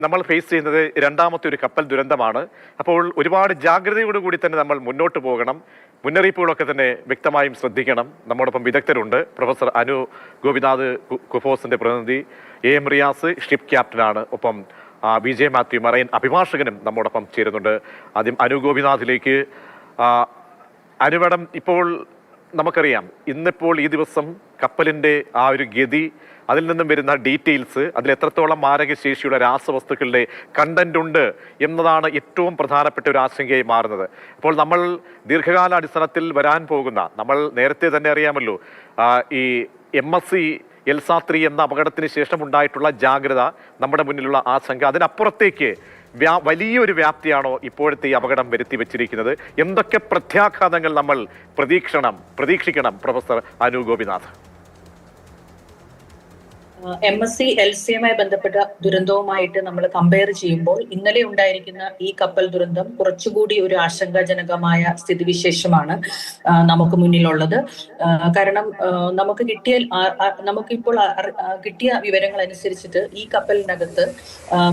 നമ്മൾ ഫേസ് ചെയ്യുന്നത് രണ്ടാമത്തെ ഒരു കപ്പൽ ദുരന്തമാണ്. അപ്പോൾ ഒരുപാട് ജാഗ്രതയോടുകൂടി തന്നെ നമ്മൾ മുന്നോട്ട് പോകണം. മുന്നറിയിപ്പുകളൊക്കെ തന്നെ വ്യക്തമായും ശ്രദ്ധിക്കണം. നമ്മോടൊപ്പം വിദഗ്ധരുണ്ട്. പ്രൊഫസർ അനു ഗോപിനാഥ്, കുഫോസിന്റെ പ്രതിനിധി, എം റിയാസ്, ഷിപ്പ് ക്യാപ്റ്റനാണ്. ഒപ്പം വിജയ് മാത്യു, മറൈൻ അഭിഭാഷകനും നമ്മോടൊപ്പം ചേരുന്നുണ്ട്. ആദ്യം അനു ഗോപിനാഥിലേക്ക്. അനുവടം, ഇപ്പോൾ നമുക്കറിയാം ഇന്നിപ്പോൾ ഈ ദിവസം കപ്പലിൻ്റെ ആ ഒരു ഗതി, അതിൽ നിന്നും വരുന്ന ഡീറ്റെയിൽസ്, അതിൽ എത്രത്തോളം മാരകശേഷിയുള്ള രാസവസ്തുക്കളുടെ കണ്ടന്റ് ഉണ്ട് എന്നതാണ് ഏറ്റവും പ്രധാനപ്പെട്ട ഒരു ആശങ്കയായി മാറുന്നത്. അപ്പോൾ നമ്മൾ ദീർഘകാല അടിസ്ഥാനത്തിൽ വരാൻ പോകുന്ന, നമ്മൾ നേരത്തെ തന്നെ അറിയാമല്ലോ, ഈ MSC എൽസാ 3 എന്ന അപകടത്തിന് ശേഷം ഉണ്ടായിട്ടുള്ള ജാഗ്രത, നമ്മുടെ മുന്നിലുള്ള ആശങ്ക, അതിനപ്പുറത്തേക്ക് വലിയൊരു വ്യാപ്തിയാണോ ഇപ്പോഴത്തെ ഈ അപകടം വരുത്തി വെച്ചിരിക്കുന്നത്? എന്തൊക്കെ പ്രത്യാഘാതങ്ങൾ നമ്മൾ പ്രതീക്ഷിക്കണം പ്രൊഫസർ അനു ഗോപിനാഥ്? MSC LCയുമായി ബന്ധപ്പെട്ട ദുരന്തവുമായിട്ട് നമ്മൾ കമ്പയർ ചെയ്യുമ്പോൾ ഇന്നലെ ഉണ്ടായിരിക്കുന്ന ഈ കപ്പൽ ദുരന്തം കുറച്ചുകൂടി ഒരു ആശങ്കാജനകമായ സ്ഥിതിവിശേഷമാണ് നമുക്ക് മുന്നിലുള്ളത്. കാരണം നമുക്കിപ്പോൾ കിട്ടിയ വിവരങ്ങൾ അനുസരിച്ചിട്ട് ഈ കപ്പലിനകത്ത്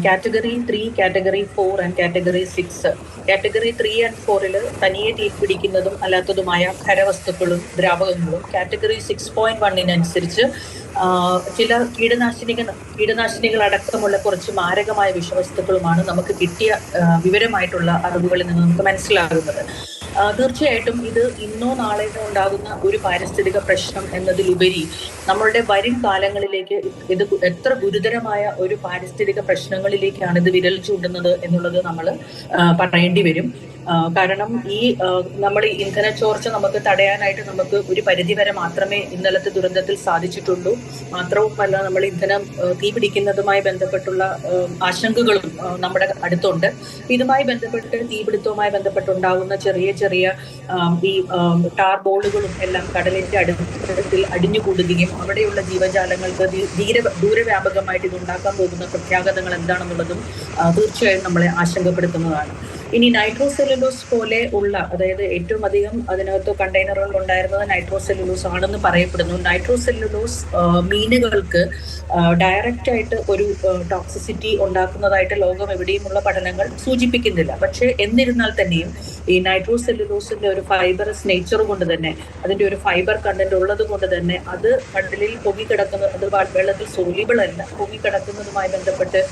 category 3, category 4 and category 6, category 3 and 4 തനിയെ തീപിടിക്കുന്നതും അല്ലാത്തതുമായ ഖരവസ്തുക്കളും ദ്രാവകങ്ങളും കാറ്റഗറി 6.1 ചില കീടനാശിനികൾ അടക്കമുള്ള കുറച്ച് മാരകമായ വിഷവസ്തുക്കളുമാണ് നമുക്ക് കിട്ടിയ വിവരമായിട്ടുള്ള അറിവുകളിൽ നിന്ന് നമുക്ക് മനസ്സിലാകുന്നത്. തീർച്ചയായിട്ടും ഇത് ഇന്നോ നാളെയോ ഉണ്ടാകുന്ന ഒരു പാരിസ്ഥിതിക പ്രശ്നം എന്നതിലുപരി നമ്മളുടെ വരും കാലങ്ങളിലേക്ക് ഇത് എത്ര ഗുരുതരമായ ഒരു പാരിസ്ഥിതിക പ്രശ്നങ്ങളിലേക്കാണ് ഇത് വിരൽ ചൂണ്ടുന്നത് എന്നുള്ളത് നമ്മൾ പറയേണ്ടി വരും. കാരണം നമ്മൾ ഇന്ധന ചോർച്ച നമുക്ക് തടയാനായിട്ട് നമുക്ക് ഒരു പരിധിവരെ മാത്രമേ ഇന്നലത്തെ ദുരന്തത്തിൽ സാധിച്ചിട്ടുള്ളൂ. മാത്രവുമല്ല, നമ്മൾ ഇന്ധനം തീപിടിക്കുന്നതുമായി ബന്ധപ്പെട്ടുള്ള ആശങ്കകളും നമ്മുടെ അടുത്തുണ്ട്. ഇതുമായി ബന്ധപ്പെട്ട് തീപിടുത്തവുമായി ബന്ധപ്പെട്ടുണ്ടാകുന്ന ചെറിയ ഈ ടാർ ബോളുകളും എല്ലാം കടലിന്റെ അടുത്തിൽ അടിഞ്ഞുകൂടുകയും അവിടെയുള്ള ജീവജാലങ്ങൾക്ക് ദൂരവ്യാപകമായിട്ട് ഇതുണ്ടാക്കാൻ പോകുന്ന പ്രത്യാഘാതങ്ങൾ എന്താണെന്നുള്ളതും തീർച്ചയായും നമ്മളെ ആശങ്കപ്പെടുത്തുന്നതാണ്. ഇനി നൈട്രോസെല്ലുലോസ് പോലെ ഉള്ള, അതായത് ഏറ്റവും അധികം അതിനകത്ത് കണ്ടെയ്നറുകൾ ഉണ്ടായിരുന്നത് നൈട്രോസെല്ലുലോസ് ആണെന്ന് പറയപ്പെടുന്നു. നൈട്രോസെല്ലുലോസ് മീനുകൾക്ക് ഡയറക്റ്റ് ആയിട്ട് ഒരു ടോക്സിസിറ്റി ഉണ്ടാക്കുന്നതായിട്ട് ലോകം എവിടെയുമുള്ള പഠനങ്ങൾ സൂചിപ്പിക്കുന്നില്ല. പക്ഷേ എന്നിരുന്നാൽ തന്നെയും ഈ നൈട്രോസെല്ലുലോസിന്റെ ഒരു ഫൈബറസ് നേച്ചർ കൊണ്ട് തന്നെ, അതിന്റെ ഒരു ഫൈബർ കണ്ടന്റ് ഉള്ളത് കൊണ്ട് തന്നെ അത് കടലിൽ പൊങ്ങിക്കിടക്കുന്നത്, അത് വെള്ളത്തിൽ സോലിബിൾ അല്ല, പൊങ്ങിക്കിടക്കുന്നതുമായി ബന്ധപ്പെട്ട്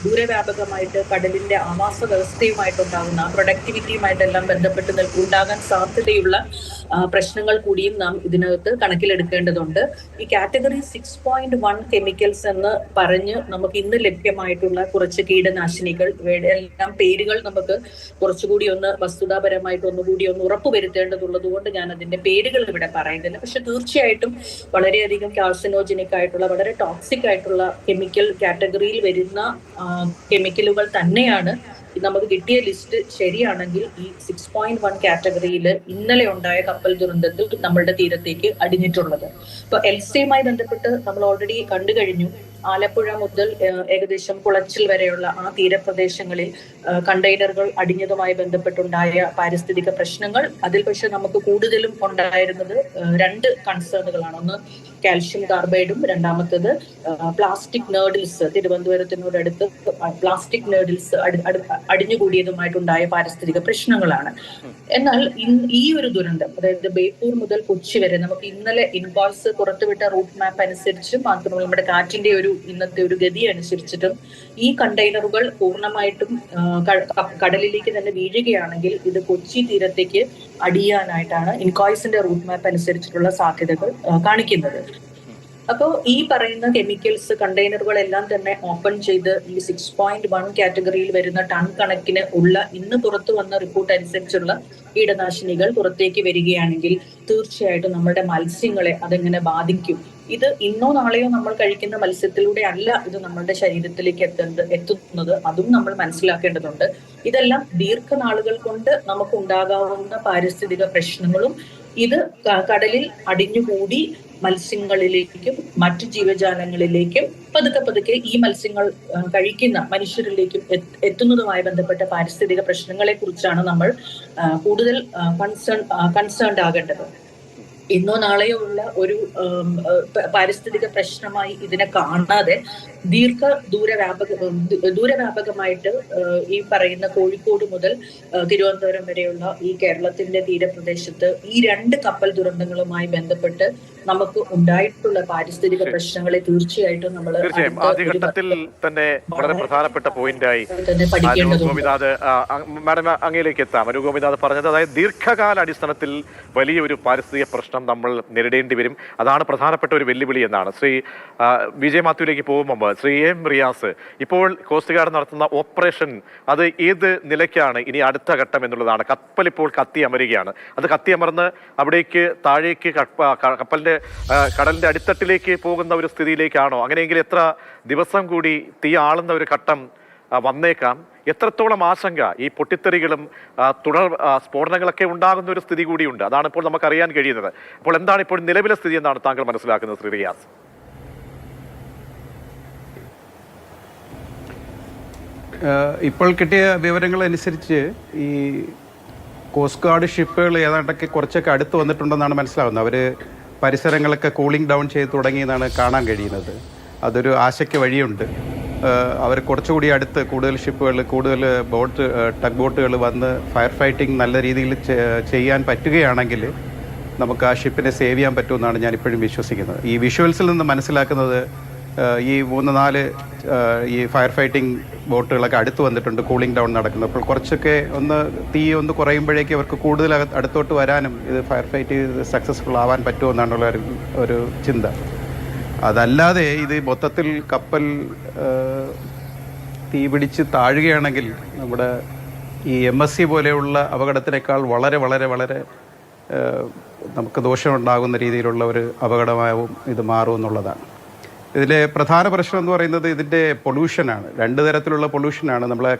ദൂരവ്യാപകമായിട്ട് കടലിന്റെ ആവാസ വ്യവസ്ഥയുമായിട്ടുണ്ടാകുന്ന പ്രൊഡക്ടിവിറ്റിയുമായിട്ടെല്ലാം ബന്ധപ്പെട്ട് ഉണ്ടാകാൻ സാധ്യതയുള്ള പ്രശ്നങ്ങൾ കൂടിയും നാം ഇതിനകത്ത് കണക്കിലെടുക്കേണ്ടതുണ്ട്. ഈ കാറ്റഗറി 6.1 കെമിക്കൽസ് എന്ന് പറഞ്ഞ് നമുക്ക് ഇന്ന് ലഭ്യമായിട്ടുള്ള കുറച്ച് കീടനാശിനികൾ, എല്ലാം പേരുകൾ നമുക്ക് കുറച്ചുകൂടി വസ്തുതാപരമായിട്ട് ഒന്നുകൂടി ഉറപ്പുവരുത്തേണ്ടതുള്ളത് കൊണ്ട് ഞാൻ അതിന്റെ പേരുകൾ ഇവിടെ പറയുന്നില്ല. പക്ഷെ തീർച്ചയായിട്ടും വളരെയധികം കാർസിനോജനിക് ആയിട്ടുള്ള, വളരെ ടോക്സിക് ആയിട്ടുള്ള കെമിക്കൽ കാറ്റഗറിയിൽ വരുന്ന കെമിക്കലുകൾ തന്നെയാണ് നമുക്ക് കിട്ടിയ ലിസ്റ്റ് ശരിയാണെങ്കിൽ ഈ 6.1 കാറ്റഗറിയിൽ ഇന്നലെ ഉണ്ടായ കപ്പൽ ദുരന്തത്തിൽ നമ്മളുടെ തീരത്തേക്ക് അടിഞ്ഞിട്ടുള്ളത്. ഇപ്പൊ എൽസയുമായി ബന്ധപ്പെട്ട് നമ്മൾ ഓൾറെഡി കണ്ടു കഴിഞ്ഞു. ആലപ്പുഴ മുതൽ ഏകദേശം കുളച്ചിൽ വരെയുള്ള ആ തീരപ്രദേശങ്ങളിൽ കണ്ടെയ്നറുകൾ അടിഞ്ഞതുമായി ബന്ധപ്പെട്ടുണ്ടായ പാരിസ്ഥിതിക പ്രശ്നങ്ങൾ. അതിൽ പക്ഷെ നമുക്ക് കൂടുതലും ഉണ്ടായിരുന്നത് 2 കൺസേണുകളാണ്. ഒന്ന് കാൽഷ്യം കാർബൈഡും, രണ്ടാമത്തത് പ്ലാസ്റ്റിക് നേർഡിൽസ്, തിരുവനന്തപുരത്തിനോടടുത്ത് പ്ലാസ്റ്റിക് നേർഡിൽസ് അടിഞ്ഞുകൂടിയതുമായിട്ടുണ്ടായ പാരിസ്ഥിതിക പ്രശ്നങ്ങളാണ്. എന്നാൽ ഈ ഒരു ദുരന്തം, അതായത് ബേപ്പൂർ മുതൽ കൊച്ചി വരെ നമുക്ക് ഇന്നലെ ഇൻകോയ്സ് പുറത്തുവിട്ട റൂട്ട് മാപ്പ് അനുസരിച്ച്, മാത്രമല്ല നമ്മുടെ കാറ്റിന്റെ ഇന്നത്തെ ഒരു ഗതി അനുസരിച്ചിട്ടും ഈ കണ്ടെയ്നറുകൾ പൂർണ്ണമായിട്ടും കടലിലേക്ക് തന്നെ വീഴുകയാണെങ്കിൽ ഇത് കൊച്ചി തീരത്തേക്ക് അടിയാനായിട്ടാണ് ഇൻകോയ്സിന്റെ റൂട്ട് മാപ്പ് അനുസരിച്ചിട്ടുള്ള സാധ്യതകൾ കാണിക്കുന്നത്. അപ്പോൾ ഈ പറയുന്ന കെമിക്കൽസ് കണ്ടെയ്നറുകളെല്ലാം തന്നെ ഓപ്പൺ ചെയ്ത് ഈ 6.1 കാറ്റഗറിയിൽ വരുന്ന ടൺ കണക്കിന് ഉള്ള ഇന്ന് പുറത്തു വന്ന റിപ്പോർട്ട് അനുസരിച്ചുള്ള കീടനാശിനികൾ പുറത്തേക്ക് വരികയാണെങ്കിൽ തീർച്ചയായിട്ടും നമ്മുടെ മത്സ്യങ്ങളെ അതെങ്ങനെ ബാധിക്കും? ഇത് ഇന്നോ നാളെയോ നമ്മൾ കഴിക്കുന്ന മത്സ്യത്തിലൂടെ അല്ല ഇത് നമ്മളുടെ ശരീരത്തിലേക്ക് എത്തുന്നത്. അതും നമ്മൾ മനസ്സിലാക്കേണ്ടതുണ്ട്. ഇതെല്ലാം ദീർഘനാളുകൾ കൊണ്ട് നമുക്ക് ഉണ്ടാകാവുന്ന പാരിസ്ഥിതിക പ്രശ്നങ്ങളും ഇത് കടലിൽ അടിഞ്ഞുകൂടി മത്സ്യങ്ങളിലേക്കും മറ്റു ജീവജാലങ്ങളിലേക്കും പതുക്കെ ഈ മത്സ്യങ്ങൾ കഴിക്കുന്ന മനുഷ്യരിലേക്കും എത്തുന്നതുമായി ബന്ധപ്പെട്ട പാരിസ്ഥിതിക പ്രശ്നങ്ങളെ കുറിച്ചാണ് നമ്മൾ കൂടുതൽ കൺസേൺഡ് ആകേണ്ടത്. ഇന്നോ നാളെയോ ഉള്ള ഒരു പാരിസ്ഥിതിക പ്രശ്നമായി ഇതിനെ കാണാതെ ദൂരവ്യാപകമായിട്ട് ഈ പറയുന്ന കോഴിക്കോട് മുതൽ തിരുവനന്തപുരം വരെയുള്ള ഈ കേരളത്തിന്റെ തീരപ്രദേശത്ത് ഈ 2 കപ്പൽ ദുരന്തങ്ങളുമായി ബന്ധപ്പെട്ട് നമുക്ക് ഉണ്ടായിട്ടുള്ള പാരിസ്ഥിതിക പ്രശ്നങ്ങളെ തീർച്ചയായിട്ടും നമ്മൾ ആദ്യഘട്ടത്തിൽ തന്നെ വളരെ പ്രധാനപ്പെട്ട പോയിന്റായി ഗോപിനാഥ് മാഡം അങ്ങയിലേക്ക് എത്താം. അനു ഗോപിനാഥ് പറഞ്ഞത്, അതായത് ദീർഘകാല അടിസ്ഥാനത്തിൽ വലിയൊരു പാരിസ്ഥിതിക പ്രശ്നം നമ്മൾ നേരിടേണ്ടി വരും, അതാണ് പ്രധാനപ്പെട്ട ഒരു വെല്ലുവിളി എന്നാണ്. ശ്രീ വിജയ് മാത്യുവിലേക്ക് പോകുമ്പോൾ ശ്രീ എം റിയാസ്, ഇപ്പോൾ കോസ്റ്റ് ഗാർഡ് നടത്തുന്ന ഓപ്പറേഷൻ അത് ഏത് നിലയ്ക്കാണ് ഇനി അടുത്ത ഘട്ടം എന്നുള്ളതാണ്. കപ്പൽ ഇപ്പോൾ കത്തിയമരുകയാണ്. അത് കത്തിയമർന്ന് അവിടേക്ക് താഴേക്ക് കപ്പലിന്റെ കടലിന്റെ അടിത്തട്ടിലേക്ക് പോകുന്ന ഒരു സ്ഥിതിയിലേക്കാണോ? അങ്ങനെയെങ്കിൽ എത്ര ദിവസം കൂടി തീ ആളുന്ന ഒരു ഘട്ടം വന്നേക്കാം? എത്രത്തോളം ആശങ്ക ഈ പൊട്ടിത്തെറികളും തുടർ സ്ഫോടനങ്ങളൊക്കെ ഉണ്ടാകുന്ന ഒരു സ്ഥിതി കൂടിയുണ്ട്. അതാണ് ഇപ്പോൾ നമുക്ക് അറിയാൻ കഴിയുന്നത്. അപ്പോൾ എന്താണ് ഇപ്പോൾ നിലവിലെ സ്ഥിതി എന്നാണ് താങ്കൾ മനസ്സിലാക്കുന്നത് ശ്രീ റിയാസ്? ഇപ്പോൾ കിട്ടിയ വിവരങ്ങൾ അനുസരിച്ച് ഈ കോസ്റ്റ് ഗാർഡ് ഷിപ്പുകൾ ഏതാണ്ടൊക്കെ കുറച്ചൊക്കെ അടുത്ത് വന്നിട്ടുണ്ടെന്നാണ് മനസ്സിലാവുന്നത്. അവർ പരിസരങ്ങളൊക്കെ കൂളിംഗ് ഡൗൺ ചെയ്ത് തുടങ്ങിയെന്നാണ് കാണാൻ കഴിയുന്നത്. അതൊരു ആശയ്ക്ക് വഴിയുണ്ട്. അവർ കുറച്ചുകൂടി അടുത്ത് കൂടുതൽ ഷിപ്പുകൾ, കൂടുതൽ ടഗ് ബോട്ടുകൾ വന്ന് ഫയർ ഫൈറ്റിംഗ് നല്ല രീതിയിൽ ചെയ്യാൻ പറ്റുകയാണെങ്കിൽ നമുക്ക് ആ ഷിപ്പിനെ സേവ് ചെയ്യാൻ പറ്റുമെന്നാണ് ഞാൻ ഇപ്പോഴും വിശ്വസിക്കുന്നത്. ഈ വിഷ്വൽസിൽ നിന്ന് മനസ്സിലാക്കുന്നത് ഈ 3-4 ഈ ഫയർ ഫൈറ്റിംഗ് ബോട്ടുകളൊക്കെ അടുത്ത് വന്നിട്ടുണ്ട്, കൂളിംഗ് ഡൗൺ നടക്കുന്നത്. അപ്പോൾ കുറച്ചൊക്കെ തീ കുറയുമ്പോഴേക്കും അവർക്ക് കൂടുതൽ അടുത്തോട്ട് വരാനും ഇത് ഫയർ ഫൈറ്റ് സക്സസ്ഫുൾ ആവാൻ പറ്റുമെന്നാണുള്ള ഒരു ചിന്ത. അതല്ലാതെ ഇത് മൊത്തത്തിൽ കപ്പൽ തീ പിടിച്ച് താഴുകയാണെങ്കിൽ നമ്മുടെ ഈ MSC പോലെയുള്ള അപകടത്തിനേക്കാൾ വളരെ വളരെ വളരെ നമുക്ക് ദോഷമുണ്ടാകുന്ന രീതിയിലുള്ള ഒരു അപകടമാവും ഇത് മാറും എന്നുള്ളതാണ്. ഇതിലെ പ്രധാന പ്രശ്നം എന്ന് പറയുന്നത് ഇതിൻ്റെ പൊല്യൂഷനാണ്. 2 തരത്തിലുള്ള പൊല്യൂഷനാണ്. നമ്മളെ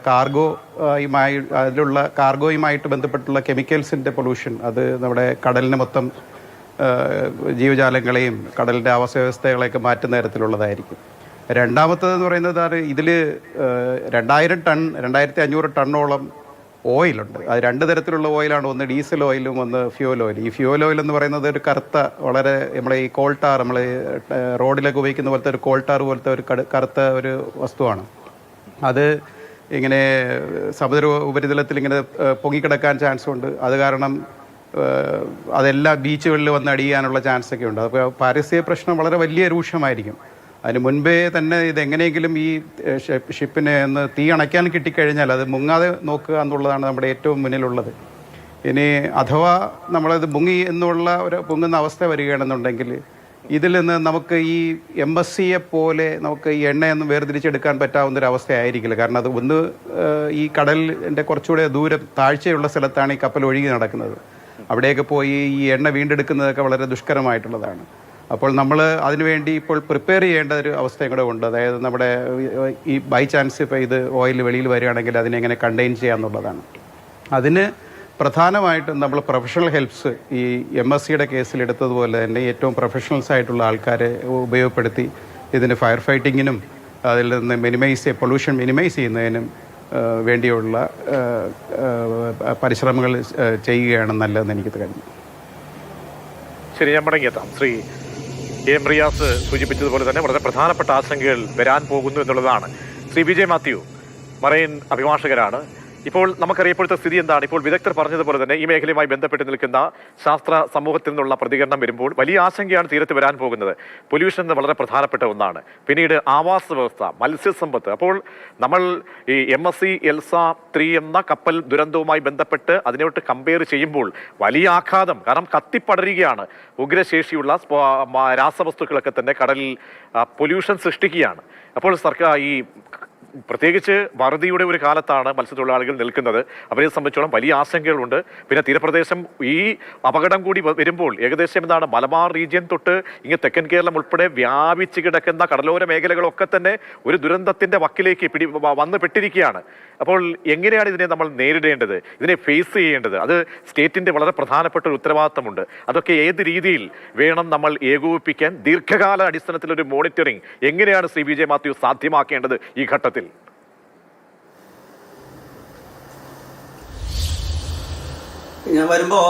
കാർഗോയുമായിട്ട് ബന്ധപ്പെട്ടുള്ള കെമിക്കൽസിൻ്റെ പൊല്യൂഷൻ, അത് നമ്മുടെ കടലിനെ മൊത്തം ജീവജാലങ്ങളെയും കടലിൻ്റെ ആവാസ വ്യവസ്ഥകളെയൊക്കെ മാറ്റുന്ന തരത്തിലുള്ളതായിരിക്കും. രണ്ടാമത്തേതെന്ന് പറയുന്നത് ഇതിൽ 2500 ടണ്ണോളം ഓയിലുണ്ട്. അത് 2 തരത്തിലുള്ള ഓയിലാണ്. ഒന്ന് ഡീസൽ ഓയിലും ഒന്ന് ഫ്യൂൽ ഓയിൽ. ഈ ഫ്യൂൽ ഓയിൽ എന്ന് പറയുന്നത് ഒരു കറുത്ത, വളരെ നമ്മളെ ഈ കോൾട്ടാർ, നമ്മൾ റോഡിലൊക്കെ ഉപയോഗിക്കുന്ന പോലത്തെ ഒരു കോൾട്ടാർ പോലത്തെ ഒരു കറുത്ത ഒരു വസ്തുവാണ്. അത് ഇങ്ങനെ സമുദ്ര ഉപരിതലത്തിൽ ഇങ്ങനെ പൊങ്ങിക്കിടക്കാൻ ചാൻസ് ഉണ്ട്. അത് കാരണം അതെല്ലാ ബീച്ചുകളിൽ വന്ന് അടിയാനുള്ള ചാൻസൊക്കെ ഉണ്ട്. അപ്പോൾ പാരിസ്ഥിതിക പ്രശ്നം വളരെ വലിയ രൂക്ഷമായിരിക്കും. അതിന് മുൻപേ തന്നെ ഇതെങ്ങനെയെങ്കിലും ഈ ഷിപ്പിനെ ഒന്ന് തീ അണയ്ക്കാൻ കിട്ടിക്കഴിഞ്ഞാൽ അത് മുങ്ങാതെ നോക്കുക എന്നുള്ളതാണ് നമ്മുടെ ഏറ്റവും മുന്നിലുള്ളത്. ഇനി അഥവാ നമ്മളത് പൊങ്ങുന്ന അവസ്ഥ വരികയാണെന്നുണ്ടെങ്കിൽ ഇതിൽ നിന്ന് നമുക്ക് ഈ MSCയെ പോലെ നമുക്ക് ഈ എണ്ണയൊന്നും വേർതിരിച്ചെടുക്കാൻ പറ്റാവുന്നൊരവസ്ഥയായിരിക്കില്ല. കാരണം അത് ഈ കടലിൻ്റെ കുറച്ചുകൂടെ ദൂരം താഴ്ചയുള്ള സ്ഥലത്താണ് ഈ കപ്പൽ ഒഴുകി നടക്കുന്നത്. അവിടെയൊക്കെ പോയി ഈ എണ്ണ വീണ്ടെടുക്കുന്നതൊക്കെ വളരെ ദുഷ്കരമായിട്ടുള്ളതാണ്. അപ്പോൾ നമ്മൾ അതിനുവേണ്ടി ഇപ്പോൾ പ്രിപ്പയർ ചെയ്യേണ്ട ഒരു അവസ്ഥയും കൂടെ ഉണ്ട്. അതായത് നമ്മുടെ ഈ ബൈ ചാൻസ് ഇപ്പോൾ ഇത് ഓയിൽ വെളിയിൽ വരികയാണെങ്കിൽ അതിനെ എങ്ങനെ കണ്ടെയ്ൻ ചെയ്യാന്നുള്ളതാണ്. അതിന് പ്രധാനമായിട്ടും നമ്മൾ പ്രൊഫഷണൽ ഹെൽപ്സ് ഈ MSCയുടെ കേസിൽ എടുത്തതുപോലെ തന്നെ ഏറ്റവും പ്രൊഫഷണൽസ് ആയിട്ടുള്ള ആൾക്കാരെ ഉപയോഗപ്പെടുത്തി ഇതിന് ഫയർ ഫൈറ്റിങ്ങിനും അതിൽ നിന്ന് പൊല്യൂഷൻ മിനിമൈസ് ചെയ്യുന്നതിനും വേണ്ടിയുള്ള പരിശ്രമങ്ങൾ ചെയ്യുകയാണ് നല്ലതെന്ന് എനിക്ക് കഴിയും. ശരി, ഞാൻ മടങ്ങിയെത്താം. ശ്രീ എം റിയാസ് സൂചിപ്പിച്ചതുപോലെ തന്നെ വളരെ പ്രധാനപ്പെട്ട ആശങ്കകൾ വരാൻ പോകുന്നു എന്നുള്ളതാണ്. ശ്രീ വിജയ് മാത്യു, മറൈൻ അഭിഭാഷകരാണ്. ഇപ്പോൾ നമുക്കറിയാം ഇപ്പോഴത്തെ സ്ഥിതി എന്താണ്. ഇപ്പോൾ വിദഗ്ധർ പറഞ്ഞതുപോലെ തന്നെ ഈ മേഖലയുമായി ബന്ധപ്പെട്ട് നിൽക്കുന്ന ശാസ്ത്ര സമൂഹത്തിൽ നിന്നുള്ള പ്രതികരണം വരുമ്പോൾ വലിയ ആശങ്കയാണ് തീരത്ത് വരാൻ പോകുന്നത്. പൊല്യൂഷൻ എന്നത് വളരെ പ്രധാനപ്പെട്ട ഒന്നാണ്. പിന്നീട് ആവാസ വ്യവസ്ഥ, മത്സ്യസമ്പത്ത്. അപ്പോൾ നമ്മൾ ഈ MSC എൽസ 3 എന്ന കപ്പൽ ദുരന്തവുമായി ബന്ധപ്പെട്ട് അതിനോട്ട് കമ്പയർ ചെയ്യുമ്പോൾ വലിയ ആഘാതം, കാരണം കത്തിപ്പടരുകയാണ്. ഉഗ്രശേഷിയുള്ള രാസവസ്തുക്കളൊക്കെ തന്നെ കടലിൽ പൊല്യൂഷൻ സൃഷ്ടിക്കുകയാണ്. അപ്പോൾ സർക്കാർ ഈ പ്രത്യേകിച്ച് വറുതിയുടെ ഒരു കാലത്താണ് മത്സ്യത്തൊഴിലാളികൾ നിൽക്കുന്നത്. അവരെ സംബന്ധിച്ചോളം വലിയ ആശങ്കകളുണ്ട്. പിന്നെ തീരപ്രദേശം ഈ അപകടം കൂടി വരുമ്പോൾ ഏകദേശം എന്താണ് മലബാർ റീജിയൻ തൊട്ട് ഇങ്ങനെ തെക്കൻ കേരളം ഉൾപ്പെടെ വ്യാപിച്ച് കിടക്കുന്ന കടലോര മേഖലകളൊക്കെ തന്നെ ഒരു ദുരന്തത്തിന്റെ വക്കിലേക്ക് വന്ന് പെട്ടിരിക്കുകയാണ്. അപ്പോൾ എങ്ങനെയാണ് ഇതിനെ നമ്മൾ നേരിടേണ്ടത്, ഇതിനെ ഫേസ് ചെയ്യേണ്ടത്? അത് സ്റ്റേറ്റിന്റെ വളരെ പ്രധാനപ്പെട്ട ഒരു ഉത്തരവാദിത്തമുണ്ട്. അതൊക്കെ ഏത് രീതിയിൽ വേണം നമ്മൾ ഏകോപിപ്പിക്കാൻ? ദീർഘകാല അടിസ്ഥാനത്തിലൊരു മോണിറ്ററിംഗ് എങ്ങനെയാണ് ശ്രീ വിജയ് മാത്യു സാധ്യമാക്കേണ്ടത് ഈ ഘട്ടത്തിൽ? ഘട്ടത്തിൽ? 1 1/2 ഞാൻ വരുമ്പോൾ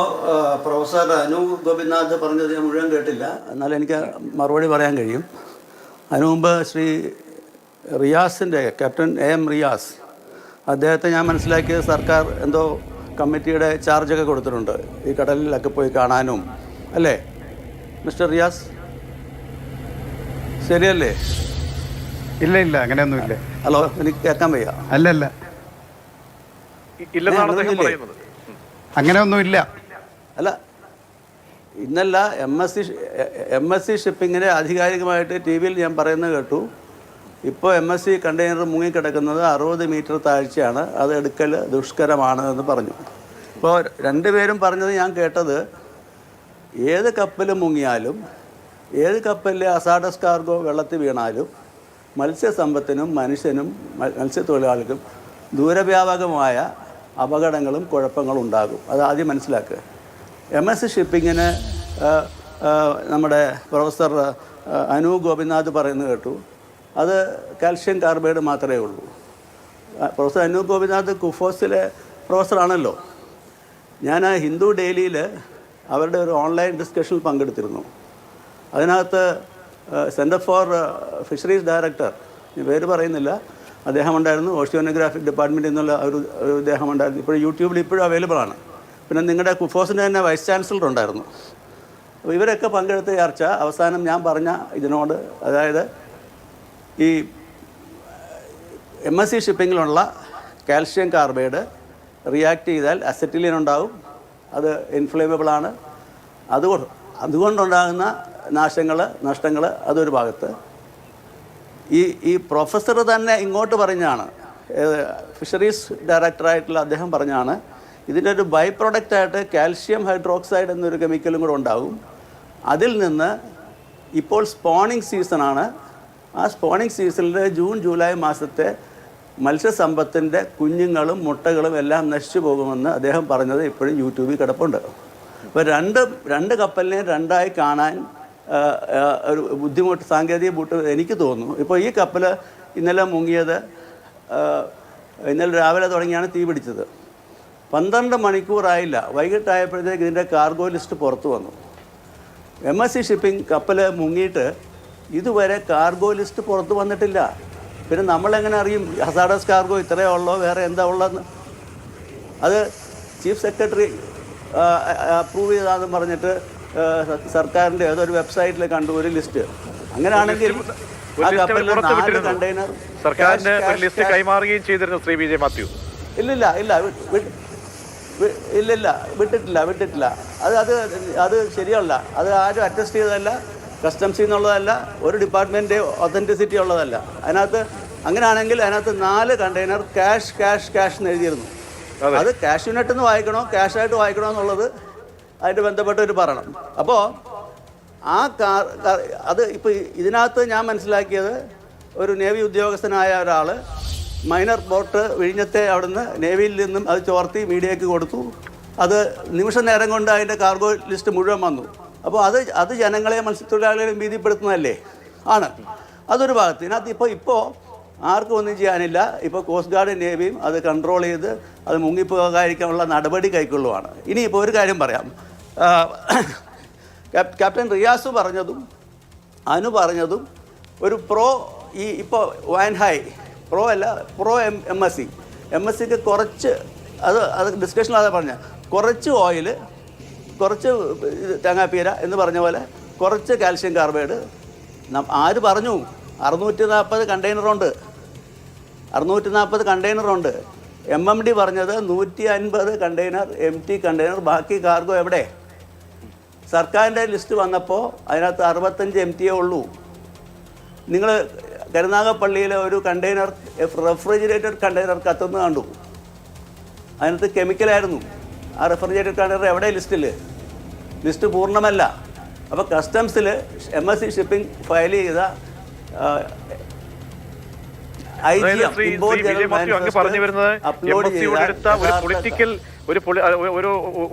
പ്രൊഫസർ അനു ഗോപിനാഥ് പറഞ്ഞത് ഞാൻ മുഴുവൻ കേട്ടില്ല, എന്നാൽ എനിക്ക് മറുപടി പറയാൻ കഴിയും. അതിനു മുമ്പ് ശ്രീ റിയാസിൻ്റെ ക്യാപ്റ്റൻ AM റിയാസ്, അദ്ദേഹത്തെ ഞാൻ മനസ്സിലാക്കിയത് സർക്കാർ എന്തോ കമ്മിറ്റിയുടെ ചാർജൊക്കെ കൊടുത്തിട്ടുണ്ട് ഈ കടലിലൊക്കെ പോയി കാണാനും, അല്ലേ മിസ്റ്റർ റിയാസ്? ശരിയല്ലേ? ഇല്ല ഇല്ല, അങ്ങനെയൊന്നുമില്ല. ഹലോ, എനിക്ക് കേൾക്കാൻ വയ്യ. അല്ലല്ല, ഇല്ലെന്നാണ് അദ്ദേഹം പറയുന്നത്. അങ്ങനെയൊന്നുമില്ല. അല്ല, ഇന്നല്ല MSC ഷിപ്പിങ്ങിനെ ആധികാരികമായിട്ട് TV-യിൽ ഞാൻ പറയുന്നത് കേട്ടു. ഇപ്പോൾ MSC കണ്ടെയ്നർ മുങ്ങിക്കിടക്കുന്നത് 60 മീറ്റർ താഴ്ചയാണ്, അത് എടുക്കൽ ദുഷ്കരമാണ് എന്ന് പറഞ്ഞു. ഇപ്പോൾ രണ്ടുപേരും പറഞ്ഞത് ഞാൻ കേട്ടത്, ഏത് കപ്പൽ മുങ്ങിയാലും ഏത് കപ്പലിലെ അസാഡസ് കാർഗോ വെള്ളത്തിൽ വീണാലും മത്സ്യസമ്പത്തിനും മനുഷ്യനും മത്സ്യത്തൊഴിലാളികൾക്കും ദൂരവ്യാപകമായ അപകടങ്ങളും കുഴപ്പങ്ങളും ഉണ്ടാകും. അത് ആദ്യം മനസ്സിലാക്കുക. MSC ഷിപ്പിങ്ങിന് നമ്മുടെ പ്രൊഫസർ അനു ഗോപിനാഥ് പറയുന്നത് കേട്ടു, അത് കാൽഷ്യം കാർബൈഡ് മാത്രമേ ഉള്ളൂ. പ്രൊഫസർ അനു ഗോപിനാഥ് കുഫോസിലെ പ്രൊഫസറാണല്ലോ. ഞാൻ ഹിന്ദു ഡെയിലിയിൽ അവരുടെ ഒരു ഓൺലൈൻ ഡിസ്കഷനിൽ പങ്കെടുത്തിരുന്നു. അതിനകത്ത് സെൻറ്റർ ഫോർ ഫിഷറീസ് ഡയറക്ടർ, പേര് പറയുന്നില്ല, അദ്ദേഹം ഉണ്ടായിരുന്നു. ഓഷ്യോനോഗ്രാഫിക് ഡിപ്പാർട്ട്മെൻറ്റിൽ നിന്നുള്ള ഒരു അദ്ദേഹം ഉണ്ടായിരുന്നു. ഇപ്പോൾ യൂട്യൂബിൽ ഇപ്പോഴും അവൈലബിൾ ആണ്. പിന്നെ നിങ്ങളുടെ കുഫോസിൻ്റെ തന്നെ വൈസ് ചാൻസലർ ഉണ്ടായിരുന്നു. അപ്പോൾ ഇവരൊക്കെ പങ്കെടുത്ത ചർച്ച അവസാനം ഞാൻ പറഞ്ഞ ഇതിനോട്, അതായത് ഈ MSC ഷിപ്പിങ്ങിലുള്ള കാൽഷ്യം കാർബൈഡ് റിയാക്ട് ചെയ്താൽ അസറ്റിലിൻ ഉണ്ടാവും, അത് ഇൻഫ്ലേമബിളാണ്. അതുകൊണ്ടുണ്ടാകുന്ന നഷ്ടങ്ങൾ അതൊരു ഭാഗത്ത്. ഈ പ്രൊഫസർ തന്നെ ഇങ്ങോട്ട് പറഞ്ഞാണ്, ഫിഷറീസ് ഡയറക്ടറായിട്ടുള്ള അദ്ദേഹം പറഞ്ഞാണ്, ഇതിൻ്റെ ഒരു ബൈ പ്രൊഡക്റ്റായിട്ട് കാൽഷ്യം ഹൈഡ്രോക്സൈഡ് എന്നൊരു കെമിക്കലും കൂടെ ഉണ്ടാകും. അതിൽ നിന്ന് ഇപ്പോൾ സ്പോണിങ് സീസണാണ്. ആ സ്പോണിങ് സീസണിൽ ജൂൺ ജൂലൈ മാസത്തെ മത്സ്യസമ്പത്തിൻ്റെ കുഞ്ഞുങ്ങളും മുട്ടകളും എല്ലാം നശിച്ചു പോകുമെന്ന് അദ്ദേഹം പറഞ്ഞത് ഇപ്പോഴും യൂട്യൂബിൽ കിടപ്പുണ്ട്. അപ്പോൾ രണ്ട് കപ്പലിനെ രണ്ടായി കാണാൻ ഒരു ബുദ്ധിമുട്ട്, സാങ്കേതിക ബുദ്ധിമുട്ട് എനിക്ക് തോന്നുന്നു. ഇപ്പോൾ ഈ കപ്പൽ ഇന്നലെ മുങ്ങിയത്, ഇന്നലെ രാവിലെ തുടങ്ങിയാണ് തീ പിടിച്ചത്. 12 മണിക്കൂറായില്ല, വൈകിട്ടായപ്പോഴത്തേക്ക് ഇതിൻ്റെ കാർഗോ ലിസ്റ്റ് പുറത്തു വന്നു. MSC ഷിപ്പിംഗ് കപ്പൽ മുങ്ങിയിട്ട് ഇതുവരെ കാർഗോ ലിസ്റ്റ് പുറത്തു വന്നിട്ടില്ല. പിന്നെ നമ്മളെങ്ങനെ അറിയും ഹസാഡസ് കാർഗോ ഇത്രയേ ഉള്ളോ, വേറെ എന്താ ഉള്ളതെന്ന്? അത് ചീഫ് സെക്രട്ടറി അപ്രൂവ് ചെയ്താന്ന് പറഞ്ഞിട്ട് സർക്കാരിൻ്റെ ഏതൊരു വെബ്സൈറ്റിൽ കണ്ടു ഒരു ലിസ്റ്റ്. അങ്ങനെയാണെങ്കിൽ ആ കപ്പലിൽ 4 കണ്ടെയ്നർ സർക്കാരിന് ഒരു ലിസ്റ്റ് കൈമാറുകയും ചെയ്തിരുന്നു ശ്രീ വിജയ് മാത്യു. ഇല്ലില്ല, വിട്ടിട്ടില്ല. അത് ശരിയല്ല. അത് ആരും അറ്റസ്റ്റ് ചെയ്തതല്ല, കസ്റ്റംസിൽ നിന്നുള്ളതല്ല, ഒരു ഡിപ്പാർട്ട്മെൻറ്റ് ഒതൻറ്റിസിറ്റി ഉള്ളതല്ല. അതിനകത്ത് അങ്ങനെയാണെങ്കിൽ അതിനകത്ത് 4 കണ്ടെയ്നർ ക്യാഷ് എന്ന് എഴുതിയിരുന്നു. അത് ക്യാഷ് യൂണിറ്റ് എന്ന് വായിക്കണോ ക്യാഷായിട്ട് വായിക്കണോ എന്നുള്ളത് ആയിട്ട് ബന്ധപ്പെട്ടവർ പറയണം. അപ്പോൾ അത് ഇപ്പോൾ ഇതിനകത്ത് ഞാൻ മനസ്സിലാക്കിയത്, ഒരു നേവി ഉദ്യോഗസ്ഥനായ ഒരാൾ മൈനർ ബോട്ട് വിഴിഞ്ഞത്തെ അവിടുന്ന് നേവിയിൽ നിന്നും അത് ചോർത്തി മീഡിയയ്ക്ക് കൊടുത്തു. അത് നിമിഷ നേരം കൊണ്ട് അതിൻ്റെ കാർഗോ ലിസ്റ്റ് മുഴുവൻ വന്നു. അപ്പോൾ അത് ജനങ്ങളെ മത്സ്യത്തൊഴിലാളികളെയും ഭീതിപ്പെടുത്തുന്നതല്ലേ? ആണ്. അതൊരു ഭാഗത്ത്. ഇതിനകത്ത് ഇപ്പോൾ ആർക്കും ഒന്നും ചെയ്യാനില്ല. ഇപ്പോൾ കോസ്റ്റ് ഗാർഡും നേവിയും അത് കൺട്രോൾ ചെയ്ത് അത് മുങ്ങിപ്പോകാതിരിക്കാനുള്ള നടപടി കൈക്കൊള്ളുവാണ്. ഇനിയിപ്പോൾ ഒരു കാര്യം പറയാം. ക്യാപ്റ്റൻ റിയാസ് പറഞ്ഞതും അനു പറഞ്ഞതും ഒരു ഇപ്പോൾ വാൻഹായ് പ്രോ MSCക്ക് കുറച്ച് അത് ഡിസ്കഷനിൽ അതാ പറഞ്ഞ, കുറച്ച് ഓയിൽ, കുറച്ച് തേങ്ങാപ്പീര എന്ന് പറഞ്ഞ പോലെ കുറച്ച് കാൽഷ്യം കാർബൈഡ്. ആര് പറഞ്ഞു? 640 കണ്ടെയ്നറുണ്ട്. 640 കണ്ടെയ്നറുണ്ട്. MMD പറഞ്ഞത് 150 കണ്ടെയ്നർ MT കണ്ടെയ്നർ, ബാക്കി കാർഗോ എവിടെ? സർക്കാരിൻ്റെ ലിസ്റ്റ് വന്നപ്പോൾ അതിനകത്ത് 65 MT ഉള്ളൂ. നിങ്ങൾ കരുനാഗപ്പള്ളിയിലെ ഒരു കണ്ടെയ്നർ, റെഫ്രിജറേറ്റഡ് കണ്ടെയ്നർ കത്തുന്നത് കണ്ടു. അതിനകത്ത് കെമിക്കലായിരുന്നു. ആ റെഫ്രിജറേറ്റഡ് കണ്ടെയ്നർ എവിടെ ലിസ്റ്റ് പൂർണ്ണമല്ല. അപ്പോൾ കസ്റ്റംസിൽ MSC ഷിപ്പിംഗ് ഫയൽ ചെയ്ത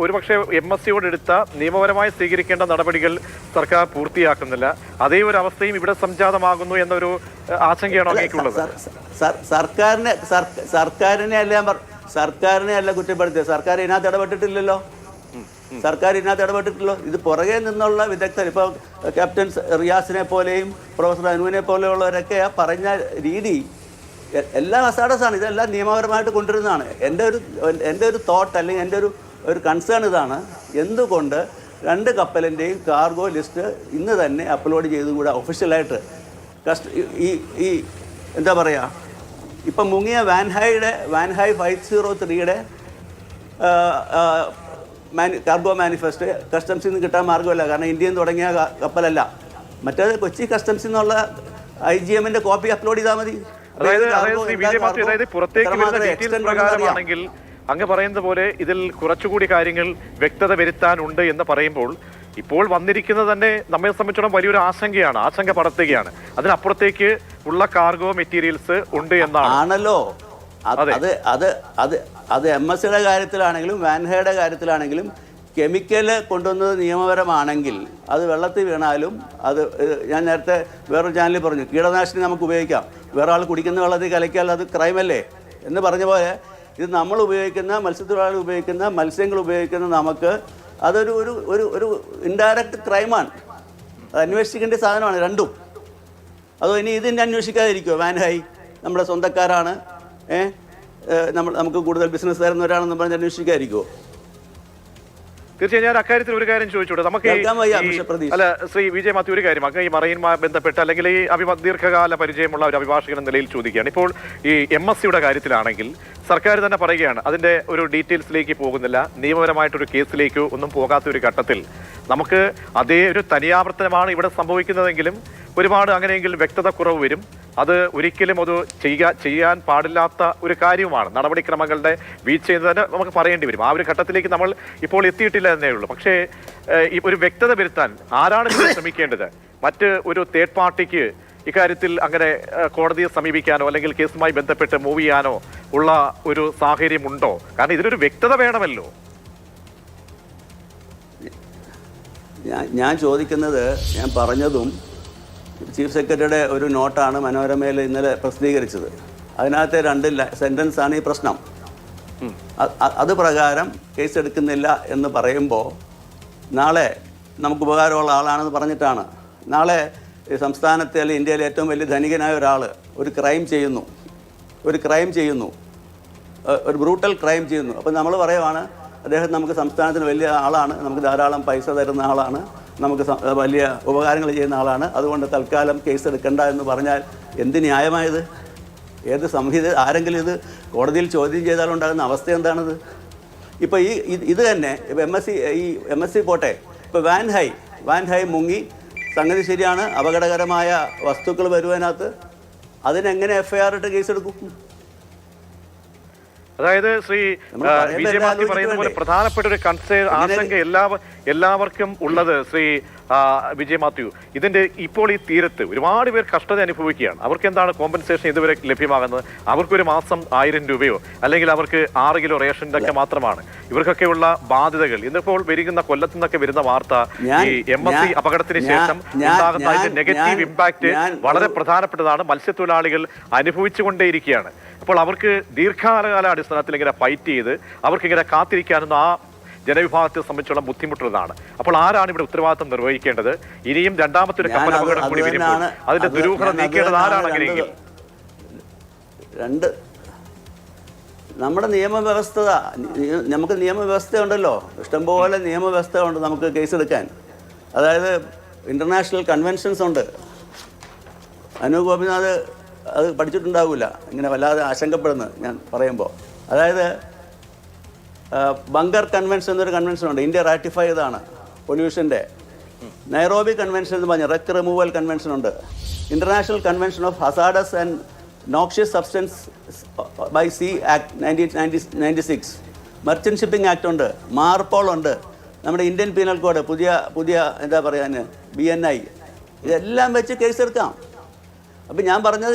ഒരുപക്ഷെ MSCയോട് എടുത്ത നിയമപരമായി സ്വീകരിക്കേണ്ട നടപടികൾ സർക്കാർ പൂർത്തിയാക്കുന്നില്ല. അതേ ഒരു അവസ്ഥയും ഇവിടെ സംജാതമാകുന്നു എന്നൊരു ആശങ്കയാണോ അങ്ങേക്കുള്ളത്? സർക്കാരിനെ അല്ല കുറ്റപ്പെടുത്തിയത്. സർക്കാർ ഇതിനകത്ത് ഇടപെട്ടിട്ടില്ലല്ലോ. സർക്കാർ ഇതിനകത്ത് ഇടപെട്ടിട്ടുള്ളൂ. ഇത് പുറകെ നിന്നുള്ള വിദഗ്ധർ, ഇപ്പോൾ ക്യാപ്റ്റൻ റിയാസിനെ പോലെയും പ്രൊഫസർ അനുവിനെ പോലെയുള്ളവരൊക്കെ ആ പറഞ്ഞ രീതി എല്ലാം അസാഡസാണ്. ഇതെല്ലാം നിയമപരമായിട്ട് കൊണ്ടുവരുന്നതാണ്. എൻ്റെ ഒരു തോട്ട് അല്ലെങ്കിൽ എൻ്റെ ഒരു കൺസേൺ ഇതാണ്, എന്തുകൊണ്ട് 2 കപ്പലിൻ്റെയും കാർഗോ ലിസ്റ്റ് ഇന്ന് തന്നെ അപ്ലോഡ് ചെയ്തുകൂടാ ഒഫീഷ്യലായിട്ട്? ഈ എന്താ പറയുക, ഇപ്പം മുങ്ങിയ വാൻഹായ് 503യുടെ കാർഗോ മാനിഫെസ്റ്റ് കസ്റ്റംസിൽ നിന്ന് കിട്ടാൻ മാർഗ്ഗമല്ല. കാരണം ഇന്ത്യയിൽ നിന്ന് തുടങ്ങിയ കപ്പലല്ല. മറ്റേത് കൊച്ചി കസ്റ്റംസിൽ നിന്നുള്ള IGM-ന്റെ കോപ്പി അപ്ലോഡ് ചെയ്താൽ മതി. അതായത് പുറത്തേക്ക് വരുന്ന ഡീറ്റെയിൽസ് പ്രകാരമാണെങ്കിൽ അങ്ങ് പറയുന്നത് പോലെ ഇതിൽ കുറച്ചുകൂടി കാര്യങ്ങൾ വ്യക്തത വരുത്താനുണ്ട് എന്ന് പറയുമ്പോൾ ഇപ്പോൾ വന്നിരിക്കുന്നത് തന്നെ നമ്മെ സംബന്ധിച്ചിടത്തോളം വലിയൊരു ആശങ്ക പടർത്തുകയാണ്. അതിനപ്പുറത്തേക്ക് ഉള്ള കാർഗോ മെറ്റീരിയൽസ് ഉണ്ട് എന്നാണ് ആണല്ലോ. അത് MSCയുടെ കാര്യത്തിലാണെങ്കിലും വാൻഹയുടെ കാര്യത്തിലാണെങ്കിലും കെമിക്കൽ കൊണ്ടുവന്നത് നിയമപരമാണെങ്കിൽ അത് വെള്ളത്തിൽ വീണാലും അത്, ഞാൻ നേരത്തെ വേറൊരു ചാനലിൽ പറഞ്ഞു, കീടനാശിനി നമുക്ക് ഉപയോഗിക്കാം, വേറെ ആൾ കുടിക്കുന്ന വെള്ളത്തിൽ കലക്കിയാൽ അത് ക്രൈമല്ലേ എന്ന് പറഞ്ഞ പോലെ ഇത് നമ്മൾ ഉപയോഗിക്കുന്ന മത്സ്യത്തൊഴിലാളികൾ ഉപയോഗിക്കുന്ന മത്സ്യങ്ങൾ ഉപയോഗിക്കുന്ന നമുക്ക് അതൊരു ഒരു ഒരു ഒരു ഇൻഡയറക്റ്റ് ക്രൈമാണ്. അത് അന്വേഷിക്കേണ്ട സാധനമാണ് രണ്ടും. അതോ ഇനി ഇതിൻ്റെ അന്വേഷിക്കാതിരിക്കുമോ? വാൻഹായ് നമ്മുടെ സ്വന്തക്കാരാണ്, നമുക്ക് കൂടുതൽ ബിസിനസ് തരുന്നവരാണെന്ന് പറഞ്ഞ് അന്വേഷിക്കാതിരിക്കുമോ? തീർച്ചയായും ഞാൻ അക്കാര്യത്തിൽ ഒരു കാര്യം ചോദിച്ചോട്ടെ. നമുക്ക് ശ്രീ വിജയ് മാത്യു, ഒരു കാര്യം അങ്ങ് ഈ മറൈനുമായി ബന്ധപ്പെട്ട് അല്ലെങ്കിൽ ഈ ദീർഘകാല പരിചയമുള്ള ഒരു അഭിഭാഷകൻ എന്ന നിലയിൽ ചോദിക്കുകയാണ്. ഇപ്പോൾ ഈ MSCയുടെ കാര്യത്തിലാണെങ്കിൽ സർക്കാർ തന്നെ പറയുകയാണ് അതിന്റെ ഒരു ഡീറ്റെയിൽസിലേക്ക് പോകുന്നില്ല, നിയമപരമായിട്ടൊരു കേസിലേക്ക് ഒന്നും പോകാത്ത ഒരു ഘട്ടത്തിൽ നമുക്ക് അതേ ഒരു തനിയാവർത്തനമാണ് ഇവിടെ സംഭവിക്കുന്നതെങ്കിലും ഒരുപാട് അങ്ങനെയെങ്കിൽ വ്യക്തത കുറവ് വരും. അത് ഒരിക്കലും അത് ചെയ്യാൻ പാടില്ലാത്ത ഒരു കാര്യവുമാണ്. നടപടിക്രമങ്ങളുടെ വീഴ്ച എന്ന് തന്നെ നമുക്ക് പറയേണ്ടി വരും. ആ ഒരു ഘട്ടത്തിലേക്ക് നമ്മൾ ഇപ്പോൾ എത്തിയിട്ടില്ല എന്നേ ഉള്ളൂ. പക്ഷേ ഈ ഒരു വ്യക്തത വരുത്താൻ ആരാണ് ശ്രമിക്കേണ്ടത്? മറ്റ് ഒരു തേർഡ് പാർട്ടിക്ക് ഇക്കാര്യത്തിൽ അങ്ങനെ കോടതിയെ സമീപിക്കാനോ അല്ലെങ്കിൽ കേസുമായി ബന്ധപ്പെട്ട് മൂവ് ചെയ്യാനോ ഉള്ള ഒരു സാഹചര്യം ഉണ്ടോ? കാരണം ഇതിലൊരു വ്യക്തത വേണമല്ലോ. ഞാൻ ചോദിക്കുന്നത്, ഞാൻ പറഞ്ഞതും ചീഫ് സെക്രട്ടറിയുടെ ഒരു നോട്ടാണ് മനോരമയിൽ ഇന്നലെ പ്രസിദ്ധീകരിച്ചത്. അതിനകത്തെ 2 സെൻറ്റൻസാണ് ഈ പ്രശ്നം. അത് പ്രകാരം കേസ് എടുക്കുന്നില്ല എന്ന് പറയുമ്പോൾ നാളെ നമുക്ക് ഉപകാരമുള്ള ആളാണെന്ന് പറഞ്ഞിട്ടാണ്. നാളെ സംസ്ഥാനത്തെ അല്ലെങ്കിൽ ഇന്ത്യയിലെ ഏറ്റവും വലിയ ധനികനായ ഒരാൾ ഒരു ക്രൈം ചെയ്യുന്നു, ഒരു ബ്രൂട്ടൽ ക്രൈം ചെയ്യുന്നു. അപ്പോൾ നമ്മൾ പറയുവാണ് അദ്ദേഹം നമുക്ക് സംസ്ഥാനത്തിന് വലിയ ആളാണ്, നമുക്ക് ധാരാളം പൈസ തരുന്ന ആളാണ്, നമുക്ക് വലിയ ഉപകാരങ്ങൾ ചെയ്യുന്ന ആളാണ്, അതുകൊണ്ട് തൽക്കാലം കേസ് എടുക്കണ്ട എന്ന് പറഞ്ഞാൽ എന്ത് ന്യായമായത്? ഏത് സംഹിത ആരെങ്കിലും ഇത് കോടതിയിൽ ചോദ്യം ചെയ്താലുണ്ടാകുന്ന അവസ്ഥ എന്താണിത്? ഇപ്പോൾ ഇത് തന്നെ ഇപ്പോൾ MSC പോട്ടെ, ഇപ്പോൾ വാൻഹായ് മുങ്ങി, സംഗതി ശരിയാണ്, അപകടകരമായ വസ്തുക്കൾ വരുവാനകത്ത്, അതിനെങ്ങനെ FIR ഇട്ട് കേസെടുക്കും? അതായത് ശ്രീ വിജയ് മാത്യു പറയുന്ന പോലെ പ്രധാനപ്പെട്ട ഒരു ആശങ്ക എല്ലാവർക്കും ഉള്ളത് ശ്രീ വിജയ് മാത്യു, ഇതിന്റെ ഇപ്പോൾ ഈ തീരത്ത് ഒരുപാട് പേർ കഷ്ടത അനുഭവിക്കുകയാണ്. അവർക്ക് എന്താണ് കോമ്പൻസേഷൻ ഇതുവരെ ലഭ്യമാകുന്നത്? അവർക്കൊരു മാസം 1000 രൂപയോ അല്ലെങ്കിൽ അവർക്ക് 6 കിലോ റേഷൻ്റെ ഒക്കെ മാത്രമാണ്. ഇവർക്കൊക്കെയുള്ള ബാധ്യതകൾ ഇന്നിപ്പോൾ കൊല്ലത്തു നിന്നൊക്കെ വരുന്ന വാർത്ത ഈ MSC അപകടത്തിന് ശേഷം ഉണ്ടാകുന്ന അതിന്റെ നെഗറ്റീവ് ഇമ്പാക്ട് വളരെ പ്രധാനപ്പെട്ടതാണ്. മത്സ്യത്തൊഴിലാളികൾ അനുഭവിച്ചുകൊണ്ടേയിരിക്കുകയാണ്. അപ്പോൾ അവർക്ക് ദീർഘകാല അടിസ്ഥാനത്തിൽ ഇങ്ങനെ ഫൈറ്റ് ചെയ്ത് അവർക്ക് ഇങ്ങനെ കാത്തിരിക്കാനൊന്നും ആ ജനവിഭാഗത്തെ സംബന്ധിച്ചുള്ള ബുദ്ധിമുട്ടുള്ളതാണ്. അപ്പോൾ ആരാണ് ഇവിടെ ഉത്തരവാദിത്വം നിർവഹിക്കേണ്ടത്? ഇനിയും രണ്ടാമത്തെ ഒരു കപ്പൽ അപകടം കൂടി വരുമ്പോൾ അതിന്റെ ദുരൂഹത നീക്കേണ്ടത് ആരാണ്? അങ്ങനെയെങ്കിൽ നമ്മുടെ നമുക്ക് നിയമവ്യവസ്ഥ ഉണ്ടല്ലോ, ഇഷ്ടംപോലെ നിയമവ്യവസ്ഥ ഉണ്ട് നമുക്ക് കേസെടുക്കാൻ. അതായത് ഇന്റർനാഷണൽ കൺവെൻഷൻസ് ഉണ്ട്. അനു ഗോപിനാഥ് അത് പഠിച്ചിട്ടുണ്ടാവില്ല, ഇങ്ങനെ വല്ലാതെ ആശങ്കപ്പെടുന്നത് ഞാൻ പറയുമ്പോൾ. അതായത് ബങ്കർ കൺവെൻഷൻ എന്നൊരു കൺവെൻഷൻ ഉണ്ട്, ഇന്ത്യ റാറ്റിഫൈ ചെയ്തതാണ് പൊല്യൂഷൻ്റെ. നൈറോബി കൺവെൻഷൻ എന്ന് പറഞ്ഞ റെക്ക് റിമൂവൽ കൺവെൻഷൻ ഉണ്ട്. International convention of hazardous and noxious substance by sea act 1996, merchant shipping act ഉണ്ട്, മാർപോൾ ഉണ്ട്, നമ്മുടെ ഇന്ത്യൻ പീനൽ കോഡ് പുതിയ എന്താ പറയാൻ BNI, ഇതെല്ലാം വെച്ച് കേസെടുക്കാം. അപ്പം ഞാൻ പറഞ്ഞത്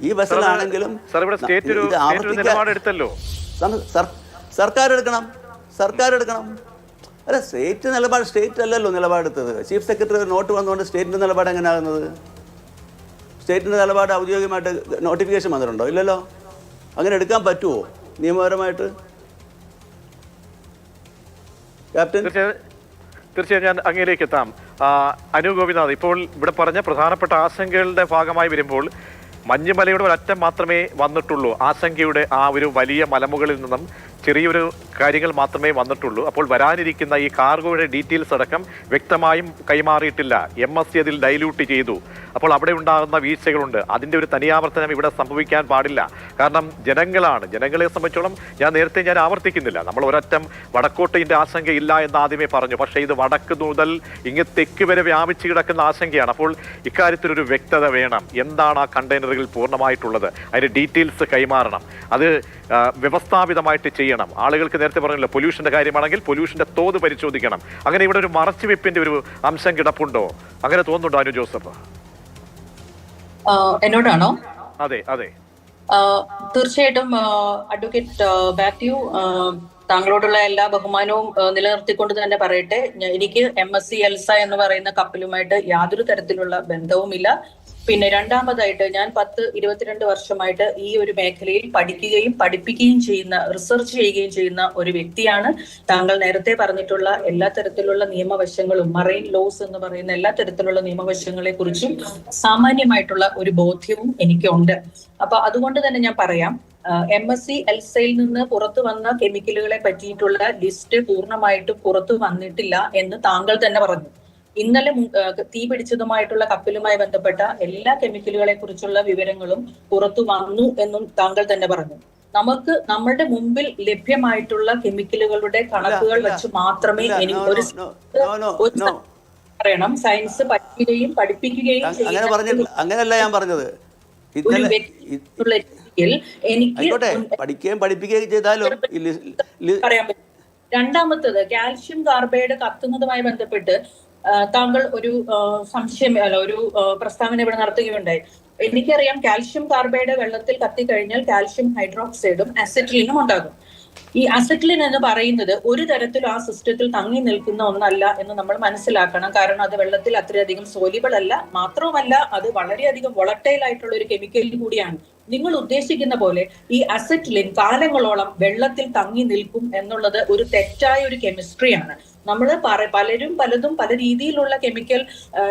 ഈ ബസ്സിലാണെങ്കിലും സർക്കാർ എടുക്കണം. അല്ല, സ്റ്റേറ്റ് അല്ലല്ലോ നിലപാടെടുത്തത്. ചീഫ് സെക്രട്ടറി നോട്ട് വന്നുകൊണ്ട് സ്റ്റേറ്റിൻ്റെ നിലപാട് എങ്ങനെയാകുന്നത്? സ്റ്റേറ്റിൻ്റെ നിലപാട് ഔദ്യോഗികമായിട്ട് നോട്ടിഫിക്കേഷൻ വന്നിട്ടുണ്ടോ? ഇല്ലല്ലോ. അങ്ങനെ എടുക്കാൻ പറ്റുമോ നിയമപരമായിട്ട്? ക്യാപ്റ്റൻ. തീർച്ചയായും ഞാൻ അങ്ങയിലേക്ക് എത്താം. അനു ഗോപിനാഥ്, ഇപ്പോൾ ഇവിടെ പറഞ്ഞ പ്രധാനപ്പെട്ട ആശങ്കകളുടെ ഭാഗമായി വരുമ്പോൾ മഞ്ഞുമലയുടെ ഒരറ്റം മാത്രമേ വന്നിട്ടുള്ളൂ. ആശങ്കയുടെ ആ ഒരു വലിയ മലമുകളിൽ നിന്നും ചെറിയൊരു കാര്യങ്ങൾ മാത്രമേ വന്നിട്ടുള്ളൂ. അപ്പോൾ വരാനിരിക്കുന്ന ഈ കാർഗോയുടെ ഡീറ്റെയിൽസ് അടക്കം വ്യക്തമായും കൈമാറിയിട്ടില്ല. MSC അതിൽ ഡൈല്യൂട്ട് ചെയ്തു. അപ്പോൾ അവിടെ ഉണ്ടാകുന്ന വീഴ്ചകളുണ്ട്. അതിൻ്റെ ഒരു തനിയാവർത്തനം ഇവിടെ സംഭവിക്കാൻ പാടില്ല. കാരണം ജനങ്ങളെ സംബന്ധിച്ചോളം ഞാൻ ആവർത്തിക്കുന്നില്ല. നമ്മൾ ഒരറ്റം വടക്കോട്ടിൻ്റെ ആശങ്കയില്ല എന്ന് ആദ്യമേ പറഞ്ഞു. പക്ഷേ ഇത് വടക്ക് മുതൽ ഇങ്ങ് തെക്ക് വരെ വ്യാപിച്ചു കിടക്കുന്ന ആശങ്കയാണ്. അപ്പോൾ ഇക്കാര്യത്തിലൊരു വ്യക്തത വേണം. എന്താണ് ആ കണ്ടെയ്നറുകൾ പൂർണ്ണമായിട്ടുള്ളത്? അതിൻ്റെ ഡീറ്റെയിൽസ് കൈമാറണം. അത് വ്യവസ്ഥാപിതമായിട്ട് ചെയ്യണം. ആളുകൾക്ക് നേരത്തെ പറഞ്ഞില്ല, പൊല്യൂഷന്റെ കാര്യമാണെങ്കിൽ പൊല്യൂഷന്റെ തോത് പരിശോധിക്കണം. അങ്ങനെ ഇവിടെ ഒരു മറച്ചുവെപ്പിന്റെ ഒരു അംശം കിടപ്പുണ്ടോ? അങ്ങനെ തോന്നുന്നുണ്ടോ അനു ജോസഫ്? എന്നോടാണോ? അതെ അതെ, തീർച്ചയായിട്ടും അഡ്വക്കേറ്റ് മാത്യു, താങ്കളോടുള്ള എല്ലാ ബഹുമാനവും നിലനിർത്തിക്കൊണ്ട് തന്നെ പറയട്ടെ, എനിക്ക് MSC എൽസ എന്ന് പറയുന്ന കപ്പലുമായിട്ട് യാതൊരു തരത്തിലുള്ള ബന്ധവുമില്ല. പിന്നെ രണ്ടാമതായിട്ട് ഞാൻ 10-22 വർഷമായിട്ട് ഈ ഒരു മേഖലയിൽ പഠിക്കുകയും പഠിപ്പിക്കുകയും ചെയ്യുന്ന, റിസർച്ച് ചെയ്യുകയും ചെയ്യുന്ന ഒരു വ്യക്തിയാണ്. താങ്കൾ നേരത്തെ പറഞ്ഞിട്ടുള്ള എല്ലാ തരത്തിലുള്ള നിയമവശങ്ങളും, മറൈൻ ലോസ് എന്ന് പറയുന്ന എല്ലാ തരത്തിലുള്ള നിയമവശങ്ങളെ കുറിച്ചും സാമാന്യമായിട്ടുള്ള ഒരു ബോധ്യവും എനിക്കുണ്ട്. അപ്പൊ അതുകൊണ്ട് തന്നെ ഞാൻ പറയാം, MSC എൽസയിൽ നിന്ന് പുറത്തു വന്ന കെമിക്കലുകളെ പറ്റിയിട്ടുള്ള ലിസ്റ്റ് പൂർണ്ണമായിട്ടും പുറത്തു വന്നിട്ടില്ല എന്ന് താങ്കൾ തന്നെ പറഞ്ഞു. ഇന്നലെ തീ പിടിച്ചതുമായിട്ടുള്ള കപ്പലുമായി ബന്ധപ്പെട്ട എല്ലാ കെമിക്കലുകളെ കുറിച്ചുള്ള വിവരങ്ങളും പുറത്തു വന്നു എന്നും താങ്കൾ തന്നെ പറഞ്ഞു. നമുക്ക് നമ്മുടെ മുമ്പിൽ ലഭ്യമായിട്ടുള്ള കെമിക്കലുകളുടെ കണക്കുകൾ വെച്ച് മാത്രമേ എനിക്ക് ഒരു പറയണം. സയൻസ് പഠിപ്പിക്കുകയും അങ്ങനെയല്ല ഞാൻ പറഞ്ഞത്. എനിക്ക് പഠിപ്പിക്കുകയും ചെയ്താലും പറയാൻ പറ്റും. രണ്ടാമത്തത്, കാൽഷ്യം കാർബൈഡ് കത്തുന്നതുമായി ബന്ധപ്പെട്ട് താങ്കൾ ഒരു ഒരു പ്രസ്താവന ഇവിടെ നടത്തുകയുണ്ടായി. എനിക്കറിയാം, കാൽഷ്യം കാർബൈഡ് വെള്ളത്തിൽ കത്തിക്കഴിഞ്ഞാൽ കാൽഷ്യം ഹൈഡ്രോക്സൈഡും അസറ്റിലിനും ഉണ്ടാകും. ഈ അസറ്റിലിൻ എന്ന് പറയുന്നത് ഒരു തരത്തിലും ആ സിസ്റ്റത്തിൽ തങ്ങി നിൽക്കുന്ന ഒന്നല്ല എന്ന് നമ്മൾ മനസ്സിലാക്കണം. കാരണം അത് വെള്ളത്തിൽ അത്രയധികം സോലിബിൾ അല്ല. മാത്രവുമല്ല, അത് വളരെയധികം വൊളറ്റൈൽ ആയിട്ടുള്ള ഒരു കെമിക്കൽ കൂടിയാണ്. നിങ്ങൾ ഉദ്ദേശിക്കുന്ന പോലെ ഈ അസറ്റിലിൻ കാലങ്ങളോളം വെള്ളത്തിൽ തങ്ങി നിൽക്കും എന്നുള്ളത് ഒരു തെറ്റായ ഒരു കെമിസ്ട്രിയാണ്. നമ്മൾ പലരും പലതും പല രീതിയിലുള്ള കെമിക്കൽ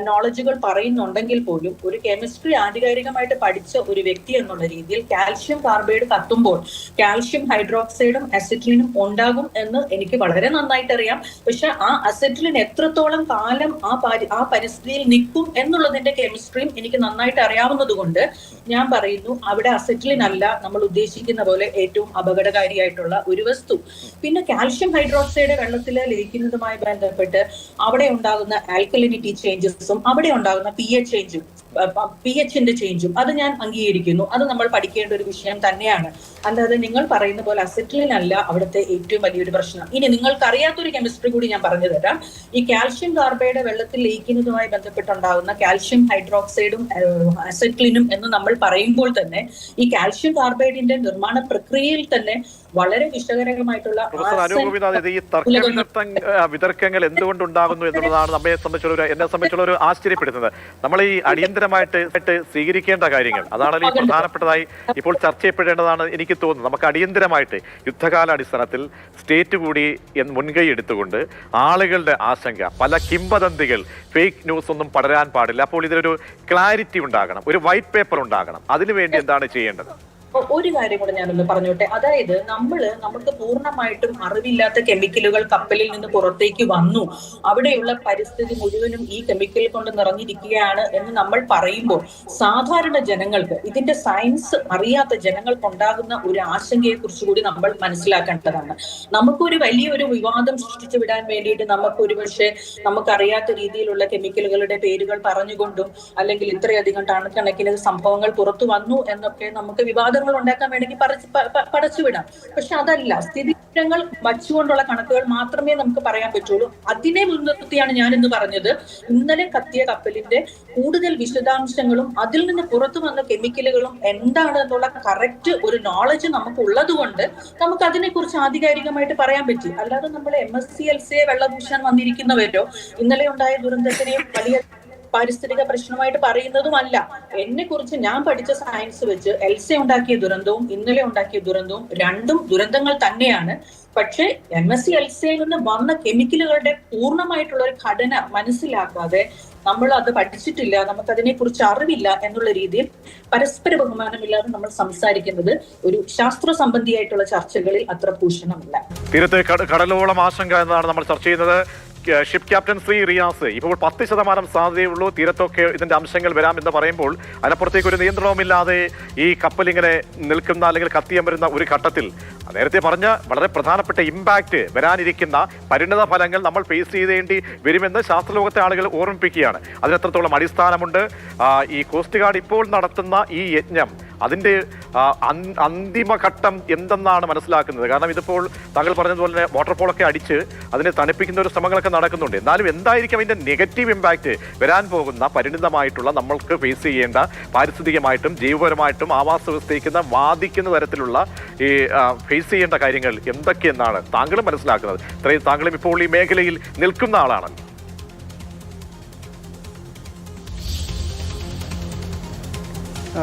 നോളജുകൾ പറയുന്നുണ്ടെങ്കിൽ പോലും ഒരു കെമിസ്ട്രി ആധികാരികമായിട്ട് പഠിച്ച ഒരു വ്യക്തി എന്നുള്ള രീതിയിൽ കാൽഷ്യം കാർബൈഡ് കത്തുമ്പോൾ കാൽഷ്യം ഹൈഡ്രോക്സൈഡും അസറ്റിലിനും ഉണ്ടാകും എന്ന് എനിക്ക് വളരെ നന്നായിട്ട് അറിയാം. പക്ഷെ ആ അസറ്റിലിൻ എത്രത്തോളം കാലം ആ പരിസ്ഥിതിയിൽ നിൽക്കും എന്നുള്ളതിന്റെ കെമിസ്ട്രിയും എനിക്ക് നന്നായിട്ട് അറിയാവുന്നത് കൊണ്ട് ഞാൻ പറയുന്നു, അവിടെ അസറ്റിലിൻ അല്ല നമ്മൾ ഉദ്ദേശിക്കുന്ന പോലെ ഏറ്റവും അപകടകാരിയായിട്ടുള്ള ഒരു വസ്തു. പിന്നെ കാൽഷ്യം ഹൈഡ്രോക്സൈഡ് വെള്ളത്തിൽ ലയിക്കുന്നത് ബന്ധപ്പെട്ട് അവിടെ ഉണ്ടാകുന്ന ആൽക്കലിനിറ്റി ചേഞ്ചസും അവിടെ ഉണ്ടാകുന്ന പിഎച്ചിന്റെ ചേഞ്ചും അത് ഞാൻ അംഗീകരിക്കുന്നു. അത് നമ്മൾ പഠിക്കേണ്ട ഒരു വിഷയം തന്നെയാണ്. അല്ലാതെ നിങ്ങൾ പറയുന്ന പോലെ അസറ്റിലിൻ അല്ല അവിടുത്തെ ഏറ്റവും വലിയൊരു പ്രശ്നം. ഇനി നിങ്ങൾക്ക് അറിയാത്തൊരു കെമിസ്ട്രി കൂടി ഞാൻ പറഞ്ഞു തരാം. ഈ കാൽഷ്യം കാർബൈഡ് വെള്ളത്തിൽ ലയിക്കുന്നതുമായി ബന്ധപ്പെട്ടുണ്ടാകുന്ന കാൽഷ്യം ഹൈഡ്രോക്സൈഡും അസറ്റിലിനും എന്ന് നമ്മൾ പറയുമ്പോൾ തന്നെ ഈ കാൽഷ്യം കാർബൈഡിന്റെ നിർമ്മാണ പ്രക്രിയയിൽ തന്നെ വളരെ വിഷകരമായിട്ടുള്ള വിതർക്കങ്ങൾ എന്തുകൊണ്ടുണ്ടാകുന്നു എന്നുള്ളതാണ് എന്നെ സംബന്ധിച്ചുള്ള ഒരു ആശ്ചര്യപ്പെടുന്നത്. നമ്മൾ ഈ അടിയന്തരമായിട്ട് സ്വീകരിക്കേണ്ട കാര്യങ്ങൾ അതാണ് ഈ പ്രധാനപ്പെട്ടതായി ഇപ്പോൾ ചർച്ച ചെയ്യപ്പെടേണ്ടതാണ് എനിക്ക് തോന്നുന്നത്. നമുക്ക് അടിയന്തരമായിട്ട് യുദ്ധകാലാടിസ്ഥാനത്തിൽ സ്റ്റേറ്റ് കൂടി മുൻകൈ എടുത്തുകൊണ്ട് ആളുകളുടെ ആശങ്ക, പല കിംവദന്തികൾ, ഫേക്ക് ന്യൂസ് ഒന്നും പടരാൻ പാടില്ല. അപ്പോൾ ഇതിലൊരു ക്ലാരിറ്റി ഉണ്ടാകണം, ഒരു വൈറ്റ് പേപ്പർ ഉണ്ടാകണം. അതിനുവേണ്ടി എന്താണ് ചെയ്യേണ്ടത്? ഒരു കാര്യം കൂടെ ഞാനൊന്ന് പറഞ്ഞോട്ടെ. അതായത് നമുക്ക് പൂർണ്ണമായിട്ടും അറിവില്ലാത്ത കെമിക്കലുകൾ കപ്പലിൽ നിന്ന് പുറത്തേക്ക് വന്നു, അവിടെയുള്ള പരിസ്ഥിതി മുഴുവനും ഈ കെമിക്കൽ കൊണ്ട് നിറഞ്ഞിരിക്കുകയാണ് എന്ന് നമ്മൾ പറയുമ്പോൾ സാധാരണ ജനങ്ങൾക്ക്, ഇതിന്റെ സയൻസ് അറിയാത്ത ജനങ്ങൾക്കുണ്ടാകുന്ന ഒരു ആശങ്കയെ കുറിച്ച് കൂടി നമ്മൾ മനസ്സിലാക്കേണ്ടതാണ്. നമുക്കൊരു വലിയൊരു വിവാദം സൃഷ്ടിച്ചു വിടാൻ വേണ്ടിയിട്ട് നമുക്കറിയാത്ത രീതിയിലുള്ള കെമിക്കലുകളുടെ പേരുകൾ പറഞ്ഞുകൊണ്ടും അല്ലെങ്കിൽ ഇത്രയധികം ടണക്കണക്കിന് സംഭവങ്ങൾ പുറത്തു വന്നു എന്നൊക്കെ നമുക്ക് വിവാദം ഉണ്ടാക്കാൻ വേണമെങ്കിൽ പടച്ചുവിടാം. പക്ഷെ അതല്ല, സ്ഥിതിവിവരങ്ങൾ വച്ചുകൊണ്ടുള്ള കണക്കുകൾ മാത്രമേ നമുക്ക് പറയാൻ പറ്റുള്ളൂ. അതിനെ മുൻനിർത്തിയാണ് ഞാൻ ഇന്ന് പറഞ്ഞത്, ഇന്നലെ കത്തിയ കപ്പലിന്റെ കൂടുതൽ വിശദാംശങ്ങളും അതിൽ നിന്ന് പുറത്തു വന്ന കെമിക്കലുകളും എന്താണ് എന്നുള്ള കറക്റ്റ് ഒരു നോളജ് നമുക്ക് ഉള്ളത് കൊണ്ട് നമുക്ക് അതിനെ കുറിച്ച് ആധികാരികമായിട്ട് പറയാൻ പറ്റി. അല്ലാതെ നമ്മൾ MSC എൽസയെ വെള്ളപൂശാൻ വന്നിരിക്കുന്നവരോ ഇന്നലെ ഉണ്ടായ ദുരന്തത്തിനെയും വലിയ പാരിസ്ഥിതിക പ്രശ്നമായിട്ട് പറയുന്നതുമല്ല. എന്നെ കുറിച്ച് ഞാൻ പഠിച്ച സയൻസ് വെച്ച് എൽസ ഉണ്ടാക്കിയ ദുരന്തവും ഇന്നലെ ഉണ്ടാക്കിയ ദുരന്തവും രണ്ടും ദുരന്തങ്ങൾ തന്നെയാണ്. പക്ഷെ MSc എൽസയിൽ നിന്ന് വന്ന കെമിക്കലുകളുടെ പൂർണ്ണമായിട്ടുള്ള ഒരു ഘടന മനസ്സിലാക്കാതെ നമ്മൾ അത് പഠിച്ചിട്ടില്ല, നമുക്ക് അതിനെ കുറിച്ച് അറിവില്ല എന്നുള്ള രീതിയിൽ പരസ്പര ബഹുമാനമില്ലാതെ നമ്മൾ സംസാരിക്കുന്നത് ഒരു ശാസ്ത്ര സംബന്ധിയായിട്ടുള്ള ചർച്ചകളിൽ അത്ര ഭൂഷണമല്ല. തീരത്ത് കടലോളം ആശങ്ക എന്നതാണ് നമ്മൾ ചർച്ച ചെയ്യുന്നത്. ഷിപ്പ് ക്യാപ്റ്റൻ ശ്രീ റിയാസ്, ഇപ്പോൾ 10% സാധ്യതയുള്ളൂ, തീരത്തൊക്കെ ഇതിന്റെ അംശങ്ങൾ വരാമെന്ന് പറയുമ്പോൾ അതിനപ്പുറത്തേക്ക് ഒരു നിയന്ത്രണവുമില്ലാതെ ഈ കപ്പൽ ഇങ്ങനെ നിൽക്കുന്ന അല്ലെങ്കിൽ കത്തിയമരുന്ന ഒരു ഘട്ടത്തിൽ നേരത്തെ പറഞ്ഞ വളരെ പ്രധാനപ്പെട്ട ഇമ്പാക്റ്റ് വരാനിരിക്കുന്ന പരിണിത ഫലങ്ങൾ നമ്മൾ ഫേസ് ചെയ്തേണ്ടി വരുമെന്ന് ശാസ്ത്രലോകത്തെ ആളുകൾ ഓർമ്മിപ്പിക്കുകയാണ്. അതിനെത്രത്തോളം അടിസ്ഥാനമുണ്ട്? ഈ കോസ്റ്റ് ഗാർഡ് ഇപ്പോൾ നടത്തുന്ന ഈ യജ്ഞം അതിൻ്റെ അന്തിമഘട്ടം എന്തെന്നാണ് മനസ്സിലാക്കുന്നത്? കാരണം ഇതിപ്പോൾ താങ്കൾ പറഞ്ഞതുപോലെ തന്നെ വാട്ടർഫോളൊക്കെ അടിച്ച് അതിനെ തണുപ്പിക്കുന്ന ഒരു ശ്രമങ്ങളൊക്കെ നടക്കുന്നുണ്ട്. എന്നാലും എന്തായിരിക്കും അതിൻ്റെ നെഗറ്റീവ് ഇമ്പാക്റ്റ് വരാൻ പോകുന്ന പരിണിതമായിട്ടുള്ള നമ്മൾക്ക് ഫേസ് ചെയ്യേണ്ട പാരിസ്ഥിതികമായിട്ടും ജൈവപരമായിട്ടും ആവാസ വ്യവസ്ഥയ്ക്കുന്ന വാദിക്കുന്ന തരത്തിലുള്ള ഈ ഫേസ് ചെയ്യേണ്ട കാര്യങ്ങൾ എന്തൊക്കെയെന്നാണ് താങ്കളും മനസ്സിലാക്കുന്നത്? ഇത്രയും താങ്കളും ഇപ്പോൾ ഈ മേഖലയിൽ നിൽക്കുന്ന ആളാണ്.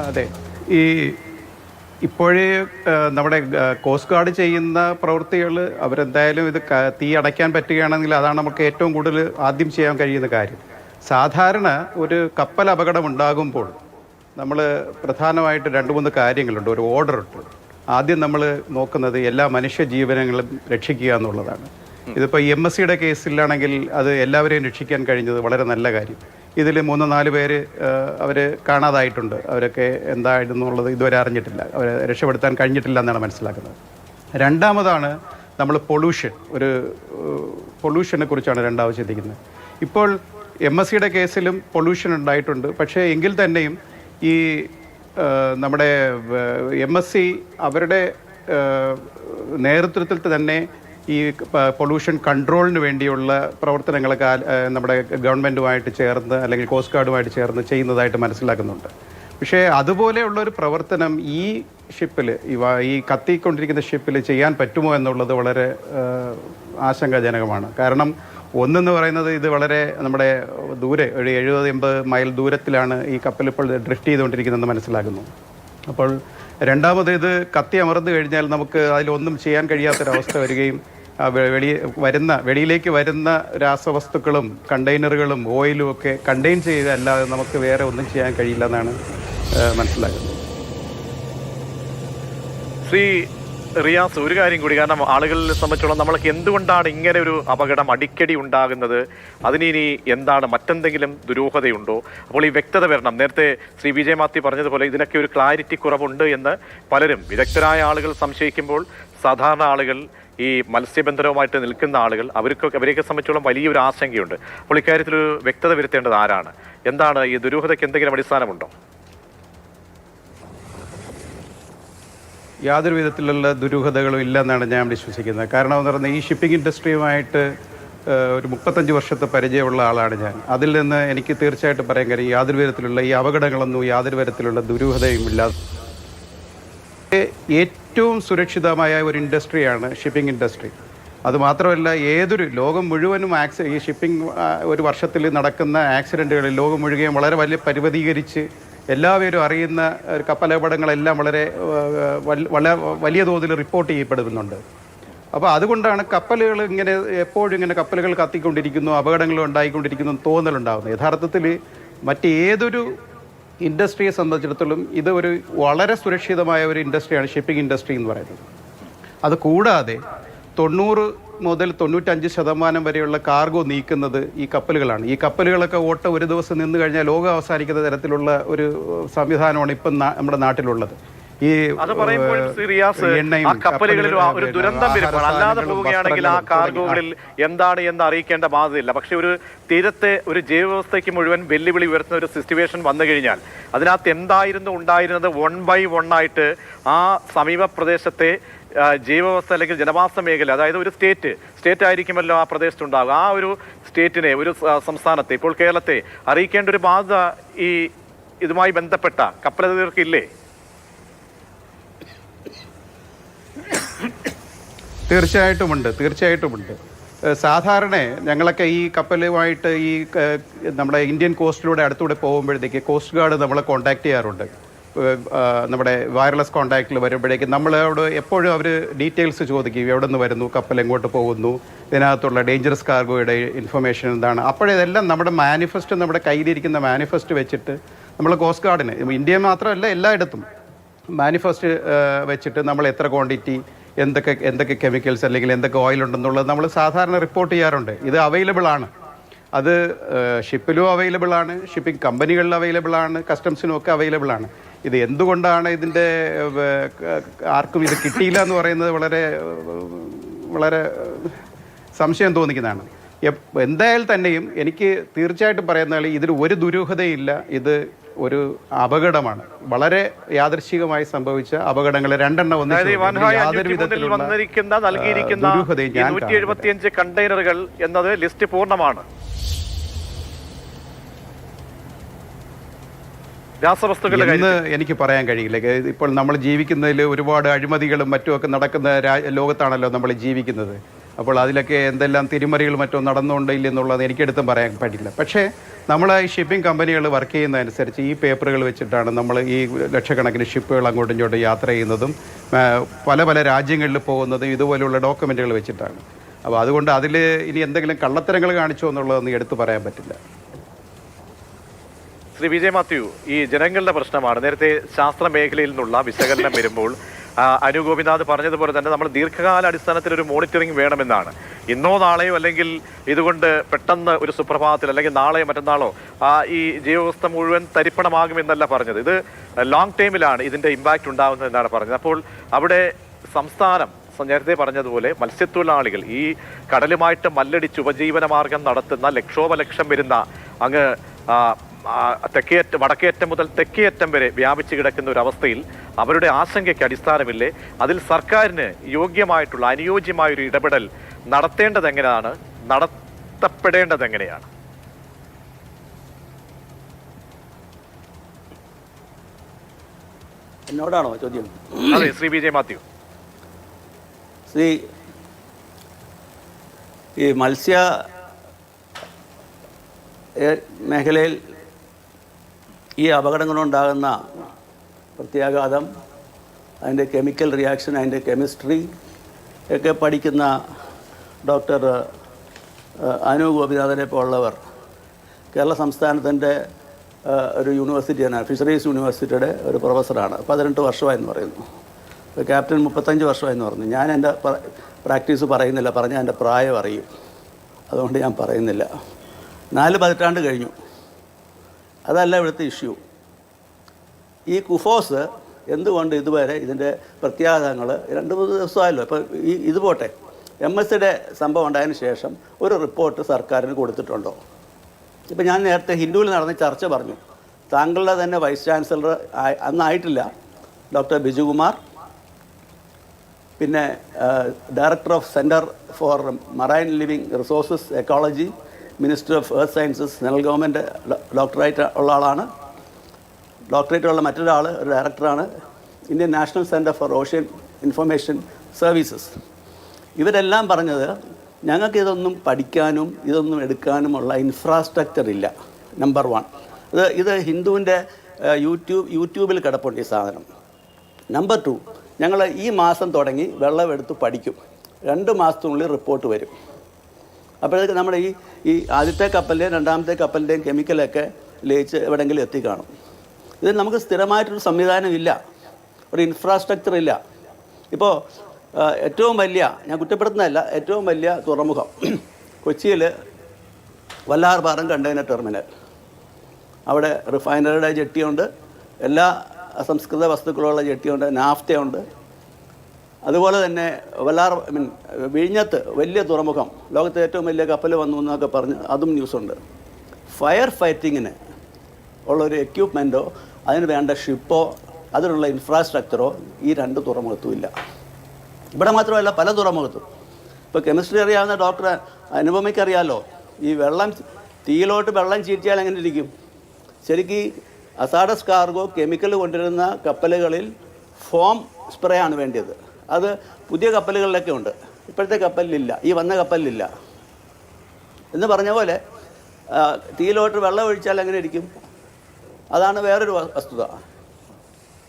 അതെ, ഈ ഇപ്പോഴേ നമ്മുടെ കോസ്റ്റ് ഗാർഡ് ചെയ്യുന്ന പ്രവൃത്തികൾ അവരെന്തായാലും ഇത് തീ അടയ്ക്കാൻ പറ്റുകയാണെങ്കിൽ അതാണ് നമുക്ക് ഏറ്റവും കൂടുതൽ ആദ്യം ചെയ്യാൻ കഴിയുന്ന കാര്യം. സാധാരണ ഒരു കപ്പൽ അപകടം ഉണ്ടാകുമ്പോൾ നമ്മൾ പ്രധാനമായിട്ട് 2-3 കാര്യങ്ങളുണ്ട്, ഒരു ഓർഡറുണ്ട്. ആദ്യം നമ്മൾ നോക്കുന്നത് എല്ലാ മനുഷ്യജീവനങ്ങളും രക്ഷിക്കുക എന്നുള്ളതാണ്. ഇതിപ്പോൾ MScയുടെ കേസിലാണെങ്കിൽ അത് എല്ലാവരെയും രക്ഷിക്കാൻ കഴിഞ്ഞത് വളരെ നല്ല കാര്യം. ഇതിൽ 3-4 പേര് അവർ കാണാതായിട്ടുണ്ട്. അവരൊക്കെ എന്തായിരുന്നുള്ളത് ഇതുവരെ അറിഞ്ഞിട്ടില്ല, അവരെ രക്ഷപ്പെടുത്താൻ കഴിഞ്ഞിട്ടില്ല എന്നാണ് മനസ്സിലാക്കുന്നത്. രണ്ടാമതാണ് നമ്മൾ ഒരു പൊല്യൂഷനെ കുറിച്ചാണ് രണ്ടാമത് ചിന്തിക്കുന്നത്. ഇപ്പോൾ MScയുടെ കേസിലും പൊല്യൂഷൻ ഉണ്ടായിട്ടുണ്ട്. പക്ഷേ എങ്കിൽ തന്നെയും ഈ നമ്മുടെ MSc അവരുടെ നേതൃത്വത്തിൽ തന്നെ ഈ പൊല്യൂഷൻ കൺട്രോളിന് വേണ്ടിയുള്ള പ്രവർത്തനങ്ങളൊക്കെ നമ്മുടെ ഗവൺമെൻറ്റുമായിട്ട് ചേർന്ന് അല്ലെങ്കിൽ കോസ്റ്റ് ഗാർഡുമായിട്ട് ചേർന്ന് ചെയ്യുന്നതായിട്ട് മനസ്സിലാക്കുന്നുണ്ട്. പക്ഷേ അതുപോലെയുള്ളൊരു പ്രവർത്തനം ഈ ഷിപ്പിൽ ഈ കത്തിക്കൊണ്ടിരിക്കുന്ന ഷിപ്പിൽ ചെയ്യാൻ പറ്റുമോ എന്നുള്ളത് വളരെ ആശങ്കാജനകമാണ്. കാരണം ഒന്നെന്ന് പറയുന്നത് ഇത് വളരെ നമ്മുടെ ദൂരെ ഒരു 70-80 മൈൽ ദൂരത്തിലാണ് ഈ കപ്പൽ ഇപ്പോൾ ഡ്രിഫ്റ്റ് ചെയ്തുകൊണ്ടിരിക്കുന്നതെന്ന് മനസ്സിലാക്കുന്നു. അപ്പോൾ രണ്ടാമത് ഇത് കത്തി അമർന്നു കഴിഞ്ഞാൽ നമുക്ക് അതിലൊന്നും ചെയ്യാൻ കഴിയാത്തൊരവസ്ഥ വരികയും വെളിയിലേക്ക് വരുന്ന രാസവസ്തുക്കളും കണ്ടെയ്നറുകളും ഓയിലും ഒക്കെ കണ്ടെയ്ൻ ചെയ്തല്ലാതെ നമുക്ക് വേറെ ഒന്നും ചെയ്യാൻ കഴിയില്ല എന്നാണ് മനസ്സിലാക്കുന്നത്. ശ്രീ റിയാസ്, ഒരു കാര്യം കൂടി, കാരണം ആളുകളെ സംബന്ധിച്ചോളം നമ്മൾക്ക് എന്തുകൊണ്ടാണ് ഇങ്ങനെ ഒരു അപകടം അടിക്കടി ഉണ്ടാകുന്നത്? അതിനി എന്താണ്, മറ്റെന്തെങ്കിലും ദുരൂഹതയുണ്ടോ? അപ്പോൾ ഈ വ്യക്തത വരണം. നേരത്തെ ശ്രീ വിജയ് മാത്യു പറഞ്ഞതുപോലെ ഇതിനൊക്കെ ഒരു ക്ലാരിറ്റി കുറവുണ്ട് എന്ന് പലരും വിദഗ്ധരായ ആളുകൾ സംശയിക്കുമ്പോൾ സാധാരണ ആളുകൾ, ഈ മത്സ്യബന്ധനവുമായിട്ട് നിൽക്കുന്ന ആളുകൾ, അവരെയൊക്കെ സംബന്ധിച്ചോളം വലിയൊരു ആശങ്കയുണ്ട്. അപ്പോൾ ഇക്കാര്യത്തിൽ ഒരു വ്യക്തത വരുത്തേണ്ടത് ആരാണ്? എന്താണ് ഈ ദുരൂഹതയ്ക്ക് എന്തെങ്കിലും അടിസ്ഥാനമുണ്ടോ? യാതൊരു വിധത്തിലുള്ള ദുരൂഹതകളും ഇല്ലെന്നാണ് ഞാൻ വിശ്വസിക്കുന്നത്. കാരണം എന്ന് പറഞ്ഞാൽ ഈ ഷിപ്പിംഗ് ഇൻഡസ്ട്രിയുമായിട്ട് ഒരു 35 വർഷത്തെ പരിചയമുള്ള ആളാണ് ഞാൻ. അതിൽ നിന്ന് എനിക്ക് തീർച്ചയായിട്ടും പറയാൻ കഴിയും യാതൊരു വിധത്തിലുള്ള ഈ അപകടങ്ങളൊന്നും യാതൊരു വിധത്തിലുള്ള ദുരൂഹതയും ഇല്ലാതെ ഏറ്റവും സുരക്ഷിതമായ ഒരു ഇൻഡസ്ട്രിയാണ് ഷിപ്പിംഗ് ഇൻഡസ്ട്രി. അതുമാത്രമല്ല, ലോകം മുഴുവനും ഈ ഷിപ്പിംഗ് ഒരു വർഷത്തിൽ നടക്കുന്ന ആക്സിഡൻറ്റുകളിൽ ലോകം മുഴുവൻ വളരെ വലിയ പരിമിതീകരിച്ച് എല്ലാവരും അറിയുന്ന കപ്പലപകടങ്ങളെല്ലാം വളരെ വലിയ തോതിൽ റിപ്പോർട്ട് ചെയ്യപ്പെടുന്നുണ്ട്. അപ്പോൾ അതുകൊണ്ടാണ് കപ്പലുകൾ ഇങ്ങനെ എപ്പോഴും ഇങ്ങനെ കപ്പലുകൾ കത്തിക്കൊണ്ടിരിക്കുന്നു, അപകടങ്ങൾ ഉണ്ടായിക്കൊണ്ടിരിക്കുന്നു തോന്നലുണ്ടാകുന്നത്. യഥാർത്ഥത്തിൽ മറ്റേതൊരു ഇൻഡസ്ട്രിയെ സംബന്ധിച്ചിടത്തോളം ഇത് ഒരു വളരെ സുരക്ഷിതമായ ഒരു ഇൻഡസ്ട്രിയാണ് ഷിപ്പിംഗ് ഇൻഡസ്ട്രി എന്ന് പറയുന്നത്. അത് കൂടാതെ 90 മുതൽ 95% വരെയുള്ള കാർഗോ നീക്കുന്നത് ഈ കപ്പലുകളാണ്. ഈ കപ്പലുകളൊക്കെ ഓട്ടം ഒരു ദിവസം നിന്ന് കഴിഞ്ഞാൽ ലോകം അവസാനിക്കുന്ന തരത്തിലുള്ള ഒരു സംവിധാനമാണ് ഇപ്പം നമ്മുടെ നാട്ടിലുള്ളത്. ഈ കപ്പലുകളിൽ ഒരു ദുരന്തം വരുമ്പോൾ അല്ലാതെ പോവുകയാണെങ്കിൽ ആ കാർഗോകളിൽ എന്താണ് എന്ന് അറിയിക്കേണ്ട ബാധ്യതയില്ല. പക്ഷെ ഒരു തീരത്തെ ഒരു ജൈവവ്യവസ്ഥയ്ക്ക് മുഴുവൻ വെല്ലുവിളി ഉയർത്തുന്ന ഒരു സിറ്റുവേഷൻ വന്നു കഴിഞ്ഞാൽ അതിനകത്ത് എന്തായിരുന്നു ഉണ്ടായിരുന്നത് 1 by 1 ആയിട്ട് ആ സമീപ പ്രദേശത്തെ ജൈവവ്യവസ്ഥ അല്ലെങ്കിൽ ജനവാസ മേഖല, അതായത് ഒരു സ്റ്റേറ്റ് ആയിരിക്കുമല്ലോ ആ പ്രദേശത്തുണ്ടാകുക. ആ ഒരു സ്റ്റേറ്റിനെ, ഒരു സംസ്ഥാനത്തെ, ഇപ്പോൾ കേരളത്തെ അറിയിക്കേണ്ട ഒരു ബാധ്യത ഈ ഇതുമായി ബന്ധപ്പെട്ട കപ്പലധികർക്കില്ലേ? തീർച്ചയായിട്ടുമുണ്ട്. സാധാരണ ഞങ്ങളൊക്കെ ഈ കപ്പലുമായിട്ട് ഈ നമ്മുടെ ഇന്ത്യൻ കോസ്റ്റിലൂടെ അടുത്തൂടെ പോകുമ്പോഴത്തേക്ക് കോസ്റ്റ് ഗാർഡ് നമ്മളെ കോൺടാക്ട് ചെയ്യാറുണ്ട്. നമ്മുടെ വയർലെസ് കോൺടാക്റ്റിൽ വരുമ്പോഴേക്കും നമ്മളോട് എപ്പോഴും അവർ ഡീറ്റെയിൽസ് ചോദിക്കും, എവിടെ നിന്ന് വരുന്നു, കപ്പൽ എങ്ങോട്ട് പോകുന്നു, ഇതിനകത്തുള്ള ഡേഞ്ചറസ് കാർഗോയുടെ ഇൻഫർമേഷൻ എന്താണ്. അപ്പോഴെല്ലാം നമ്മുടെ മാനിഫെസ്റ്റ്, നമ്മുടെ കയ്യിലിരിക്കുന്ന മാനിഫെസ്റ്റ് വെച്ചിട്ട് നമ്മൾ കോസ്റ്റ് ഗാർഡിന്, ഇന്ത്യ മാത്രമല്ല എല്ലായിടത്തും മാനിഫെസ്റ്റ് വെച്ചിട്ട് നമ്മൾ എത്ര ക്വാണ്ടിറ്റി, എന്തൊക്കെ കെമിക്കൽസ് അല്ലെങ്കിൽ എന്തൊക്കെ ഓയിൽ ഉണ്ടെന്നുള്ളത് നമ്മൾ സാധാരണ റിപ്പോർട്ട് ചെയ്യാറുണ്ട്. ഇത് അവൈലബിൾ ആണ്, അത് ഷിപ്പിലും അവൈലബിൾ ആണ്, ഷിപ്പിംഗ് കമ്പനികളിൽ അവൈലബിൾ ആണ്, കസ്റ്റംസിനും ഒക്കെ അവൈലബിൾ ആണ്. ഇത് എന്തുകൊണ്ടാണ് ഇതിൻ്റെ ആർക്കും ഇത് കിട്ടിയില്ല എന്ന് പറയുന്നത് വളരെ വളരെ സംശയം തോന്നിക്കുന്നതാണ്. എന്തായാലും തന്നെയും എനിക്ക് തീർച്ചയായിട്ടും പറയുന്ന ഇതിൽ ഒരു ദുരൂഹതയില്ല. ഇത് ഒരു അപകടമാണ്, വളരെ യാദൃശ്ചികമായി സംഭവിച്ച അപകടങ്ങൾ രണ്ടെണ്ണം ഒന്നിച്ച് കണ്ടെയ്നറുകൾ എന്നത് ലിസ്റ്റ് പൂർണ്ണമാണ്. എന്ന് എനിക്ക് പറയാൻ കഴിയില്ല. ഇപ്പോൾ നമ്മൾ ജീവിക്കുന്നതിൽ ഒരുപാട് അഴിമതികളും മറ്റുമൊക്കെ നടക്കുന്ന ലോകത്താണല്ലോ നമ്മൾ ജീവിക്കുന്നത്. അപ്പോൾ അതിലൊക്കെ എന്തെല്ലാം തിരിമറികൾ മറ്റോ നടന്നുകൊണ്ടില്ല എന്നുള്ളത് എനിക്കെടുത്തും പറയാൻ പറ്റില്ല. പക്ഷേ നമ്മൾ ഈ ഷിപ്പിംഗ് കമ്പനികൾ വർക്ക് ചെയ്യുന്നതനുസരിച്ച് ഈ പേപ്പറുകൾ വെച്ചിട്ടാണ് നമ്മൾ ഈ ലക്ഷക്കണക്കിന് ഷിപ്പുകൾ അങ്ങോട്ടും ഇങ്ങോട്ടും യാത്ര ചെയ്യുന്നതും പല പല രാജ്യങ്ങളിൽ പോകുന്നതും ഇതുപോലെയുള്ള ഡോക്യുമെൻറ്റുകൾ വെച്ചിട്ടാണ്. അപ്പോൾ അതുകൊണ്ട് അതിൽ ഇനി എന്തെങ്കിലും കള്ളത്തരങ്ങൾ കാണിച്ചോ എന്നുള്ളതൊന്നും എടുത്തു പറയാൻ പറ്റില്ല. ശ്രീ വിജയ് മാത്യു, ഈ ജനങ്ങളുടെ പ്രശ്നമാണ്. നേരത്തെ ശാസ്ത്ര മേഖലയിൽ നിന്നുള്ള വിശകലനം വരുമ്പോൾ അനു ഗോപിനാഥ് പറഞ്ഞതുപോലെ തന്നെ നമ്മൾ ദീർഘകാല അടിസ്ഥാനത്തിൽ ഒരു മോണിറ്ററിംഗ് വേണമെന്നാണ്. ഇന്നോ നാളെയോ അല്ലെങ്കിൽ ഇതുകൊണ്ട് പെട്ടെന്ന് ഒരു സുപ്രഭാതത്തിൽ അല്ലെങ്കിൽ നാളെയോ മറ്റന്നാളോ ഈ ജീവവ്യവസ്ഥ മുഴുവൻ തരിപ്പണമാകുമെന്നല്ല പറഞ്ഞത്. ഇത് ലോങ് ടൈമിലാണ് ഇതിൻ്റെ ഇമ്പാക്റ്റ് ഉണ്ടാകുന്നത് എന്നാണ് പറഞ്ഞത്. അപ്പോൾ അവിടെ സംസ്ഥാനം നേരത്തെ പറഞ്ഞതുപോലെ മത്സ്യത്തൊഴിലാളികൾ ഈ കടലുമായിട്ട് മല്ലടിച്ച് ഉപജീവന മാർഗം നടത്തുന്ന ലക്ഷോപലക്ഷം വരുന്ന അങ്ങ് വടക്കേയറ്റം മുതൽ തെക്കേയറ്റം വരെ വ്യാപിച്ചു കിടക്കുന്ന ഒരു അവസ്ഥയിൽ അവരുടെ ആശങ്കയ്ക്ക് അടിസ്ഥാനമില്ലേ? അതിൽ സർക്കാരിന് യോഗ്യമായിട്ടുള്ള അനുയോജ്യമായ ഒരു ഇടപെടൽ നടത്തേണ്ടത് എങ്ങനെയാണ്, നടത്തപ്പെടേണ്ടത് എങ്ങനെയാണ്? എന്നോടാണോ ചോദ്യം? അതെ, ശ്രീ വിജയ് മാത്യു. ശ്രീ, ഈ മത്സ്യ മേഖലയിൽ ഈ അപകടങ്ങളുണ്ടാകുന്ന പ്രത്യാഘാതം, അതിൻ്റെ കെമിക്കൽ റിയാക്ഷൻ, അതിൻ്റെ കെമിസ്ട്രി ഒക്കെ പഠിക്കുന്ന ഡോക്ടർ അനു ഗോപിനാഥനെ പോലുള്ളവർ കേരള സംസ്ഥാനത്തിൻ്റെ ഒരു യൂണിവേഴ്സിറ്റിയാണ്, ഫിഷറീസ് യൂണിവേഴ്സിറ്റിയുടെ ഒരു പ്രൊഫസറാണ്. 18 വർഷമായെന്ന് പറയുന്നു. ക്യാപ്റ്റൻ 35 വർഷമായെന്ന് പറഞ്ഞു. ഞാൻ എൻ്റെ പ്രാക്ടീസ് പറയുന്നില്ല, പറഞ്ഞാൽ എൻ്റെ പ്രായം അറിയും, അതുകൊണ്ട് ഞാൻ പറയുന്നില്ല. 4 പതിറ്റാണ്ട് കഴിഞ്ഞു. അതല്ല ഇവിടുത്തെ ഇഷ്യൂ. ഈ കുഫോസ് എന്തുകൊണ്ട് ഇതുവരെ ഇതിൻ്റെ പ്രത്യാഘാതങ്ങൾ 2-3 ദിവസമായല്ലോ. ഇപ്പോൾ ഇത് പോട്ടെ, MSCയുടെ സംഭവം ഉണ്ടായതിന് ശേഷം ഒരു റിപ്പോർട്ട് സർക്കാരിന് കൊടുത്തിട്ടുണ്ടോ? ഇപ്പോൾ ഞാൻ നേരത്തെ ഹിന്ദുവിൽ നടന്ന ചർച്ച പറഞ്ഞു. താങ്കളുടെ തന്നെ വൈസ് ചാൻസലർ അന്നായിട്ടില്ല ഡോക്ടർ ബിജുകുമാർ, പിന്നെ director of centre for marine living resources ecology, minister of earth sciences, central government doctorate ഉള്ള ആളാണ്. ഡോക്ടറേറ്റ് ഉള്ള മറ്റൊരാൾ ഒരു ഡയറക്ടറാണ്, Indian national centre for ocean information services. ഇവരെല്ലാം പറഞ്ഞത് ഞങ്ങൾക്ക് ഇതൊന്നും പഠിക്കാനും ഇതൊന്നും എടുക്കാനുമുള്ള ഇൻഫ്രാസ്ട്രക്ചർ ഇല്ല. നമ്പർ 1, ഇത് ഹിന്ദുവിൻ്റെ യൂട്യൂബിൽ കിടപ്പുണ്ട് ഈ സാധനം. നമ്പർ 2, ഞങ്ങൾ ഈ മാസം തുടങ്ങി വെള്ളമെടുത്ത് പഠിക്കും, 2 മാസത്തിനുള്ളിൽ റിപ്പോർട്ട് വരും. അപ്പോഴേക്ക് നമ്മുടെ ഈ ആദ്യത്തെ കപ്പലിൻ്റെയും രണ്ടാമത്തെ കപ്പലിൻ്റെയും കെമിക്കലൊക്കെ ലയിച്ച് എവിടെയെങ്കിലും എത്തിക്കാണും. ഇത് നമുക്ക് സ്ഥിരമായിട്ടൊരു സംവിധാനമില്ല, ഒരു ഇൻഫ്രാസ്ട്രക്ചർ ഇല്ല. ഇപ്പോൾ ഏറ്റവും വലിയ, ഞാൻ കുറ്റപ്പെടുത്തുന്നതല്ല, ഏറ്റവും വലിയ തുറമുഖം കൊച്ചിയിൽ വല്ലാർപാറം കണ്ടെയ്നർ ടെർമിനൽ. അവിടെ റിഫൈനറിയുടെ ജെട്ടിയുണ്ട്, എല്ലാ അസംസ്കൃത വസ്തുക്കളുള്ള ജെട്ടിയുണ്ട്, നാഫ്തയുണ്ട്. അതുപോലെ തന്നെ വിഴിഞ്ഞത്ത് വലിയ തുറമുഖം, ലോകത്തെ ഏറ്റവും വലിയ കപ്പൽ വന്നു എന്നൊക്കെ പറഞ്ഞ് അതും ന്യൂസുണ്ട്. ഫയർ ഫൈറ്റിങ്ങിന് ഉള്ളൊരു എക്യുപ്മെൻറ്റോ അതിന് വേണ്ട ഷിപ്പോ അതിനുള്ള ഇൻഫ്രാസ്ട്രക്ചറോ ഈ 2 തുറമുഖത്തും ഇല്ല. ഇവിടെ മാത്രമല്ല, പല തുറമുഖത്തും. ഇപ്പോൾ കെമിസ്ട്രി അറിയാവുന്ന ഡോക്ടർ അനുപമയ്ക്ക് അറിയാമല്ലോ, ഈ തീയിലോട്ട് വെള്ളം ചീറ്റിയാൽ എങ്ങനെ ഇരിക്കും? ശരിക്കും അസാഡസ് കാർഗോ കെമിക്കൽ കൊണ്ടുവരുന്ന കപ്പലുകളിൽ ഫോം സ്പ്രേ ആണ് വേണ്ടത്. അത് പുതിയ കപ്പലുകളിലൊക്കെ ഉണ്ട്, ഇപ്പോഴത്തെ കപ്പലിലില്ല, ഈ വന്ന കപ്പലിലില്ല. എന്ന് പറഞ്ഞ പോലെ തീയിലോട്ട് വെള്ളം ഒഴിച്ചാൽ എങ്ങനെ ഇരിക്കും? അതാണ് വേറൊരു വസ്തുത.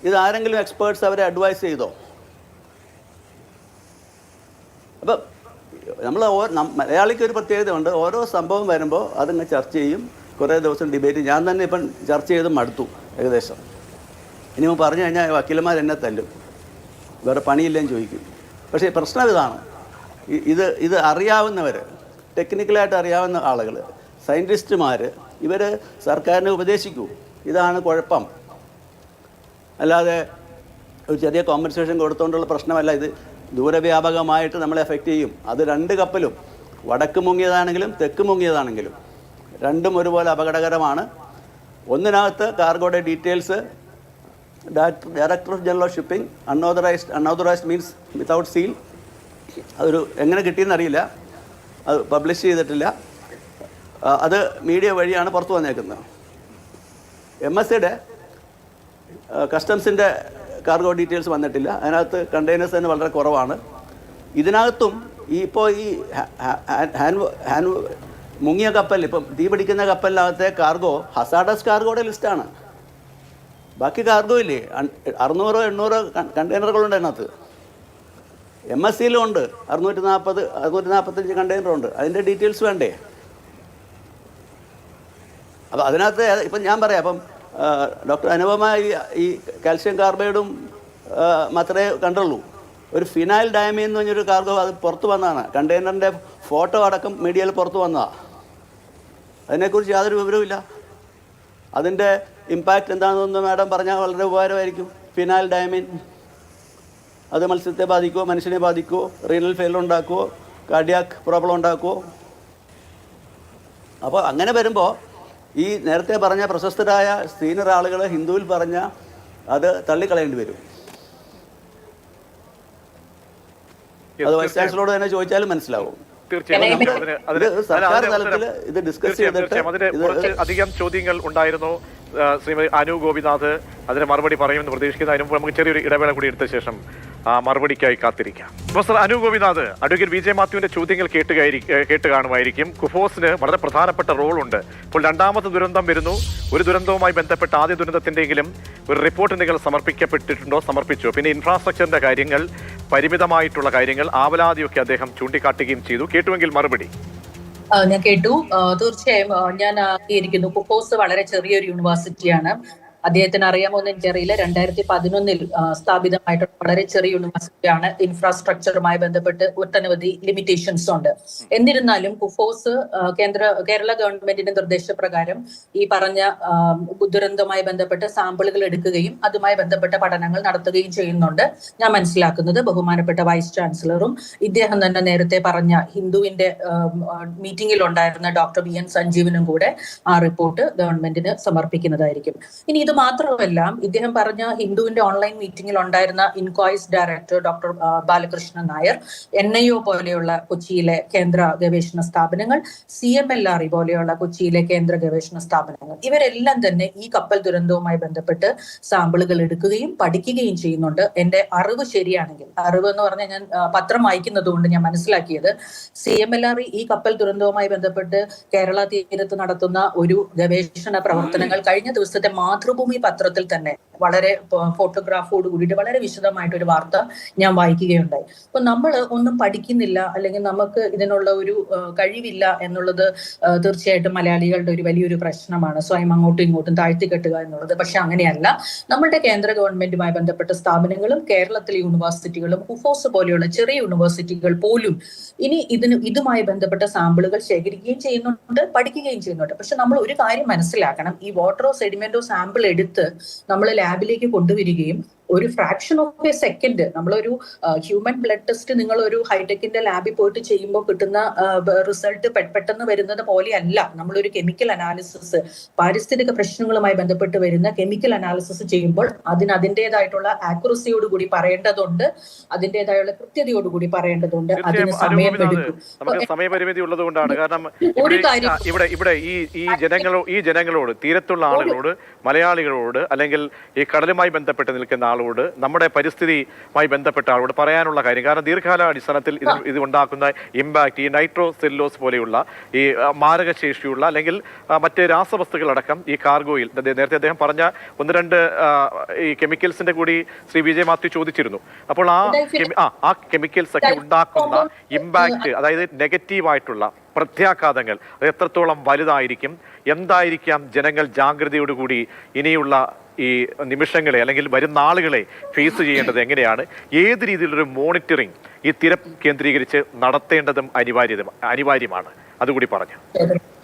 ഇതാരെങ്കിലും എക്സ്പേർട്സ് അവരെ അഡ്വൈസ് ചെയ്തോ? അപ്പം നമ്മൾ മലയാളിക്ക് ഒരു പ്രത്യേകത ഉണ്ട്. ഓരോ സംഭവം വരുമ്പോൾ അതങ്ങ് ചർച്ച ചെയ്യും, കുറേ ദിവസം ഡിബേറ്റ്. ഞാൻ തന്നെ ഇപ്പം ചർച്ച ചെയ്ത് മടുത്തു ഏകദേശം. ഇനി പറഞ്ഞു കഴിഞ്ഞാൽ വക്കീലന്മാർ എന്നെ തല്ലും, വേറെ പണിയില്ലെന്ന് ചോദിക്കും. പക്ഷേ പ്രശ്നം ഇതാണ്, ഇത് അറിയാവുന്നവർ, ടെക്നിക്കലായിട്ട് അറിയാവുന്ന ആളുകൾ, സയൻറ്റിസ്റ്റുമാർ, ഇവർ സർക്കാരിനെ ഉപദേശിക്കൂ. ഇതാണ് കുഴപ്പം. അല്ലാതെ ഒരു ചെറിയ കോമ്പൻസേഷൻ കൊടുത്തുകൊണ്ടുള്ള പ്രശ്നമല്ല ഇത്. ദൂരവ്യാപകമായിട്ട് നമ്മളെ എഫക്റ്റ് ചെയ്യും. അത് 2 കപ്പലും, വടക്ക് മുങ്ങിയതാണെങ്കിലും തെക്ക് മുങ്ങിയതാണെങ്കിലും രണ്ടും ഒരുപോലെ അപകടകരമാണ്. ഒന്നിനകത്ത് കാർഗോയുടെ details director general of shipping unauthorised means without seal, അതൊരു എങ്ങനെ കിട്ടിയെന്നറിയില്ല, അത് പബ്ലിഷ് ചെയ്തിട്ടില്ല. അത് മീഡിയ വഴിയാണ് പുറത്തു വന്നേക്കുന്നത്. MSCയുടെ കസ്റ്റംസിൻ്റെ കാർഗോ ഡീറ്റെയിൽസ് വന്നിട്ടില്ല. അതിനകത്ത് കണ്ടെയ്നേഴ്സ് തന്നെ വളരെ കുറവാണ്. ഇതിനകത്തും ഇപ്പോൾ ഈ മുങ്ങിയ കപ്പൽ, ഇപ്പം തീ പിടിക്കുന്ന കപ്പലിനകത്തെ കാർഗോ ഹസാഡസ് കാർഗോയുടെ ലിസ്റ്റാണ്. ബാക്കി കാർഗോ ഇല്ലേ, 600-800 കണ്ടെയ്നറുകളുണ്ട് അതിനകത്ത്. MSCയിലും ഉണ്ട് 645 കണ്ടെയ്നറുണ്ട്. അതിൻ്റെ ഡീറ്റെയിൽസ് വേണ്ടേ? അപ്പോൾ അതിനകത്ത് ഇപ്പം ഞാൻ പറയാം, അപ്പം ഡോക്ടർ അനുപമ ഈ കാൽഷ്യം കാർബൈഡും മാത്രമേ കണ്ടുള്ളൂ. ഒരു ഫിനൈൽ ഡയമീൻ എന്ന് പറഞ്ഞൊരു കാർഗോ അത് പുറത്ത് വന്നതാണ്. കണ്ടെയ്നറിൻ്റെ ഫോട്ടോ അടക്കം മീഡിയയിൽ പുറത്ത് വന്നതാണ്. അതിനെക്കുറിച്ച് യാതൊരു വിവരവുമില്ല. അതിൻ്റെ ഇമ്പാക്റ്റ് എന്താണെന്നൊന്ന് മാഡം പറഞ്ഞാൽ വളരെ ഉപകാരമായിരിക്കും. ഫിനൈൽ ഡയമീൻ അത് മത്സ്യത്തെ ബാധിക്കുമോ, മനുഷ്യനെ ബാധിക്കുമോ, റീനൽ ഫെയിലർ ഉണ്ടാക്കുമോ, കാർഡിയാക് പ്രോബ്ലം ഉണ്ടാക്കുമോ? അപ്പോൾ അങ്ങനെ വരുമ്പോൾ ഈ നേരത്തെ പറഞ്ഞ പ്രശസ്തരായ സീനിയർ ആളുകൾ ഹിന്ദുവിൽ പറഞ്ഞ അത് തള്ളിക്കളയേണ്ടി വരും. അത് വൈസ് ചാൻസലറോട് തന്നെ ചോദിച്ചാലും മനസ്സിലാവും. സർക്കാർ തലത്തിൽ ഇത് ഡിസ്കസ് ചെയ്തിട്ട് അധികം ചോദ്യങ്ങൾ ഉണ്ടായിരുന്നു. ശ്രീമതി അനു ഗോപിനാഥ് അതിന് മറുപടി പറയുമെന്ന് പ്രതീക്ഷിക്കുന്ന. അതിന് മുമ്പ് നമുക്ക് ചെറിയൊരു ഇടവേള കൂടി എടുത്ത ശേഷം മറുപടിക്കായി കാത്തിരിക്കാം. പ്രൊഫസർ അനു ഗോപിനാഥ്, അഡ്വക്കേറ്റ് വിജയ് മാത്യുവിന്റെ ചോദ്യങ്ങൾ കേട്ട് കാണുമായിരിക്കും. കുഫോസിന് വളരെ പ്രധാനപ്പെട്ട റോളുണ്ട്. ഇപ്പോൾ 2ാമത്തെ ദുരന്തം വരുന്നു. ഒരു ദുരന്തവുമായി ബന്ധപ്പെട്ട ആദ്യ ദുരന്തത്തിന്റെയെങ്കിലും ഒരു റിപ്പോർട്ട് നിങ്ങൾ സമർപ്പിച്ചോ? പിന്നെ ഇൻഫ്രാസ്ട്രക്ചറിന്റെ കാര്യങ്ങൾ, പരിമിതമായിട്ടുള്ള കാര്യങ്ങൾ, ആവലാതിയൊക്കെ അദ്ദേഹം ചൂണ്ടിക്കാട്ടുകയും ചെയ്തു. കേട്ടുവെങ്കിൽ മറുപടി. ഞാൻ കേട്ടു. തീർച്ചയായും ഞാൻ അംഗീകരിക്കുന്നു. കുഫോസ് വളരെ ചെറിയൊരു യൂണിവേഴ്സിറ്റിയാണ്. അദ്ദേഹത്തിന് അറിയാമോ എന്ന് എനിക്കറിയില്ല. 2011 സ്ഥാപിതമായിട്ടുള്ള വളരെ ചെറിയ യൂണിവേഴ്സിറ്റിയാണ്. ഇൻഫ്രാസ്ട്രക്ചറുമായി ബന്ധപ്പെട്ട് ഒട്ടനവധി ലിമിറ്റേഷൻസ് ഉണ്ട്. എന്നിരുന്നാലും കുഫോസ് കേരള ഗവൺമെന്റിന്റെ നിർദ്ദേശപ്രകാരം ഈ പറഞ്ഞ ദുരന്തവുമായി ബന്ധപ്പെട്ട് സാമ്പിളുകൾ എടുക്കുകയും അതുമായി ബന്ധപ്പെട്ട പഠനങ്ങൾ നടത്തുകയും ചെയ്യുന്നുണ്ട്. ഞാൻ മനസ്സിലാക്കുന്നത് ബഹുമാനപ്പെട്ട വൈസ് ചാൻസലറും ഇദ്ദേഹം തന്നെ നേരത്തെ പറഞ്ഞ ഹിന്ദുവിന്റെ മീറ്റിംഗിൽ ഉണ്ടായിരുന്ന ഡോക്ടർ BN സഞ്ജീവനും കൂടെ ആ റിപ്പോർട്ട് ഗവൺമെന്റിന് സമർപ്പിക്കുന്നതായിരിക്കും. ഇനി ഇത് മാത്രമല്ല, ഇദ്ദേഹം പറഞ്ഞ ഹിന്ദുവിന്റെ ഓൺലൈൻ മീറ്റിംഗിൽ ഉണ്ടായിരുന്ന INCOIS director doctor Balakrishnan Nair, NIO പോലെയുള്ള കൊച്ചിയിലെ കേന്ദ്ര ഗവേഷണ സ്ഥാപനങ്ങൾ, CMLRE പോലെയുള്ള കൊച്ചിയിലെ കേന്ദ്ര ഗവേഷണ സ്ഥാപനങ്ങൾ, ഇവരെല്ലാം തന്നെ ഈ കപ്പൽ ദുരന്തവുമായി ബന്ധപ്പെട്ട് സാമ്പിളുകൾ എടുക്കുകയും പഠിക്കുകയും ചെയ്യുന്നുണ്ട്. എന്റെ അറിവ് ശരിയാണെങ്കിൽ, അറിവ് എന്ന് പറഞ്ഞാൽ ഞാൻ പത്രം വായിക്കുന്നത് കൊണ്ട് ഞാൻ മനസ്സിലാക്കിയത്, CMLRE ഈ കപ്പൽ ദുരന്തവുമായി ബന്ധപ്പെട്ട് കേരള തീരത്ത് നടത്തുന്ന ഒരു ഗവേഷണ പ്രവർത്തനങ്ങൾ കഴിഞ്ഞ ദിവസത്തെ മാതൃഭൂമി പത്രത്തിൽ തന്നെ വളരെ ഫോട്ടോഗ്രാഫോട് കൂടിയിട്ട് വളരെ വിശദമായിട്ടൊരു വാർത്ത ഞാൻ വായിക്കുകയുണ്ടായി. അപ്പൊ നമ്മൾ ഒന്നും പഠിക്കുന്നില്ല, അല്ലെങ്കിൽ നമുക്ക് ഇതിനുള്ള ഒരു കഴിവില്ല എന്നുള്ളത് തീർച്ചയായിട്ടും മലയാളികളുടെ ഒരു വലിയൊരു പ്രശ്നമാണ്. സ്വയം അങ്ങോട്ടും ഇങ്ങോട്ടും താഴ്ത്തിക്കെട്ടുക എന്നുള്ളത്. പക്ഷെ അങ്ങനെയല്ല. നമ്മുടെ കേന്ദ്ര ഗവൺമെന്റുമായി ബന്ധപ്പെട്ട സ്ഥാപനങ്ങളും കേരളത്തിലെ യൂണിവേഴ്സിറ്റികളും കുഫോസ് പോലെയുള്ള ചെറിയ യൂണിവേഴ്സിറ്റികൾ പോലും ഇനി ഇതുമായി ബന്ധപ്പെട്ട സാമ്പിളുകൾ ശേഖരിക്കുകയും ചെയ്യുന്നുണ്ട്, പഠിക്കുകയും ചെയ്യുന്നുണ്ട്. പക്ഷെ നമ്മൾ ഒരു കാര്യം മനസ്സിലാക്കണം, ഈ വാട്ടറോ സെഡിമെന്റോ സാമ്പിൾ എടുത്ത് നമ്മൾ ലാബിലേക്ക് കൊണ്ടുവരികയും ഒരു ഫ്രാക്ഷൻ ഓഫ് എ സെക്കൻഡ്, നമ്മളൊരു ഹ്യൂമൻ ബ്ലഡ് ടെസ്റ്റ് നിങ്ങൾ ഒരു ഹൈടെക്കിന്റെ ലാബിൽ പോയിട്ട് ചെയ്യുമ്പോൾ കിട്ടുന്ന റിസൾട്ട് പെട്ടെന്ന് വരുന്നത് പോലെയല്ല. നമ്മളൊരു കെമിക്കൽ അനാലിസിസ്, പാരിസ്ഥിതിക പ്രശ്നങ്ങളുമായി ബന്ധപ്പെട്ട് വരുന്ന കെമിക്കൽ അനാലിസിസ് ചെയ്യുമ്പോൾ അതിൻ്റെതായിട്ടുള്ള ആക്യുറസിയോടുകൂടി പറയേണ്ടതുണ്ട്, അതിൻ്റെതായുള്ള കൃത്യതയോടുകൂടി പറയേണ്ടതുണ്ട്. അതിന് സമയപരിമിതി ഉള്ളത് കൊണ്ടാണ്. കാരണം ഇവിടെ ഈ ജനങ്ങളോട്, തീരത്തുള്ള ആളുകളോട്, മലയാളികളോട്, അല്ലെങ്കിൽ ഈ കടലുമായി ബന്ധപ്പെട്ട് നിൽക്കുന്ന ആളോട്, നമ്മുടെ പരിസ്ഥിതിയുമായി ബന്ധപ്പെട്ട ആളോട് പറയാനുള്ള കാര്യം, കാരണം ദീർഘകാല അടിസ്ഥാനത്തിൽ ഇത് ഉണ്ടാക്കുന്ന ഇമ്പാക്ട്, ഈ നൈട്രോ സെല്ലോസ് പോലെയുള്ള ഈ മാരകശേഷിയുള്ള അല്ലെങ്കിൽ മറ്റ് രാസവസ്തുക്കളടക്കം ഈ കാർഗോയിൽ, നേരത്തെ അദ്ദേഹം പറഞ്ഞ ഒന്ന് രണ്ട് ഈ കെമിക്കൽസിന്റെ കൂടി ശ്രീ വിജയ് മാത്യു ചോദിച്ചിരുന്നു. അപ്പോൾ ആ കെമിക്കൽസ് ഒക്കെ ഉണ്ടാക്കുന്ന ഇമ്പാക്ട്, അതായത് നെഗറ്റീവായിട്ടുള്ള പ്രത്യാഘാതങ്ങൾ അത് എത്രത്തോളം വലുതായിരിക്കും, എന്തായിരിക്കാം ജനങ്ങൾ ജാഗ്രതയോടുകൂടി ഇനിയുള്ള ഈ നിമിഷങ്ങളെ അല്ലെങ്കിൽ വരുന്ന ആളുകളെ ഫേസ് ചെയ്യേണ്ടത് എങ്ങനെയാണ്, ഏത് രീതിയിലൊരു മോണിറ്ററിംഗ് ഈ തിരം കേന്ദ്രീകരിച്ച് നടത്തേണ്ടതും അനിവാര്യമാണ്, അതുകൂടി പറഞ്ഞു.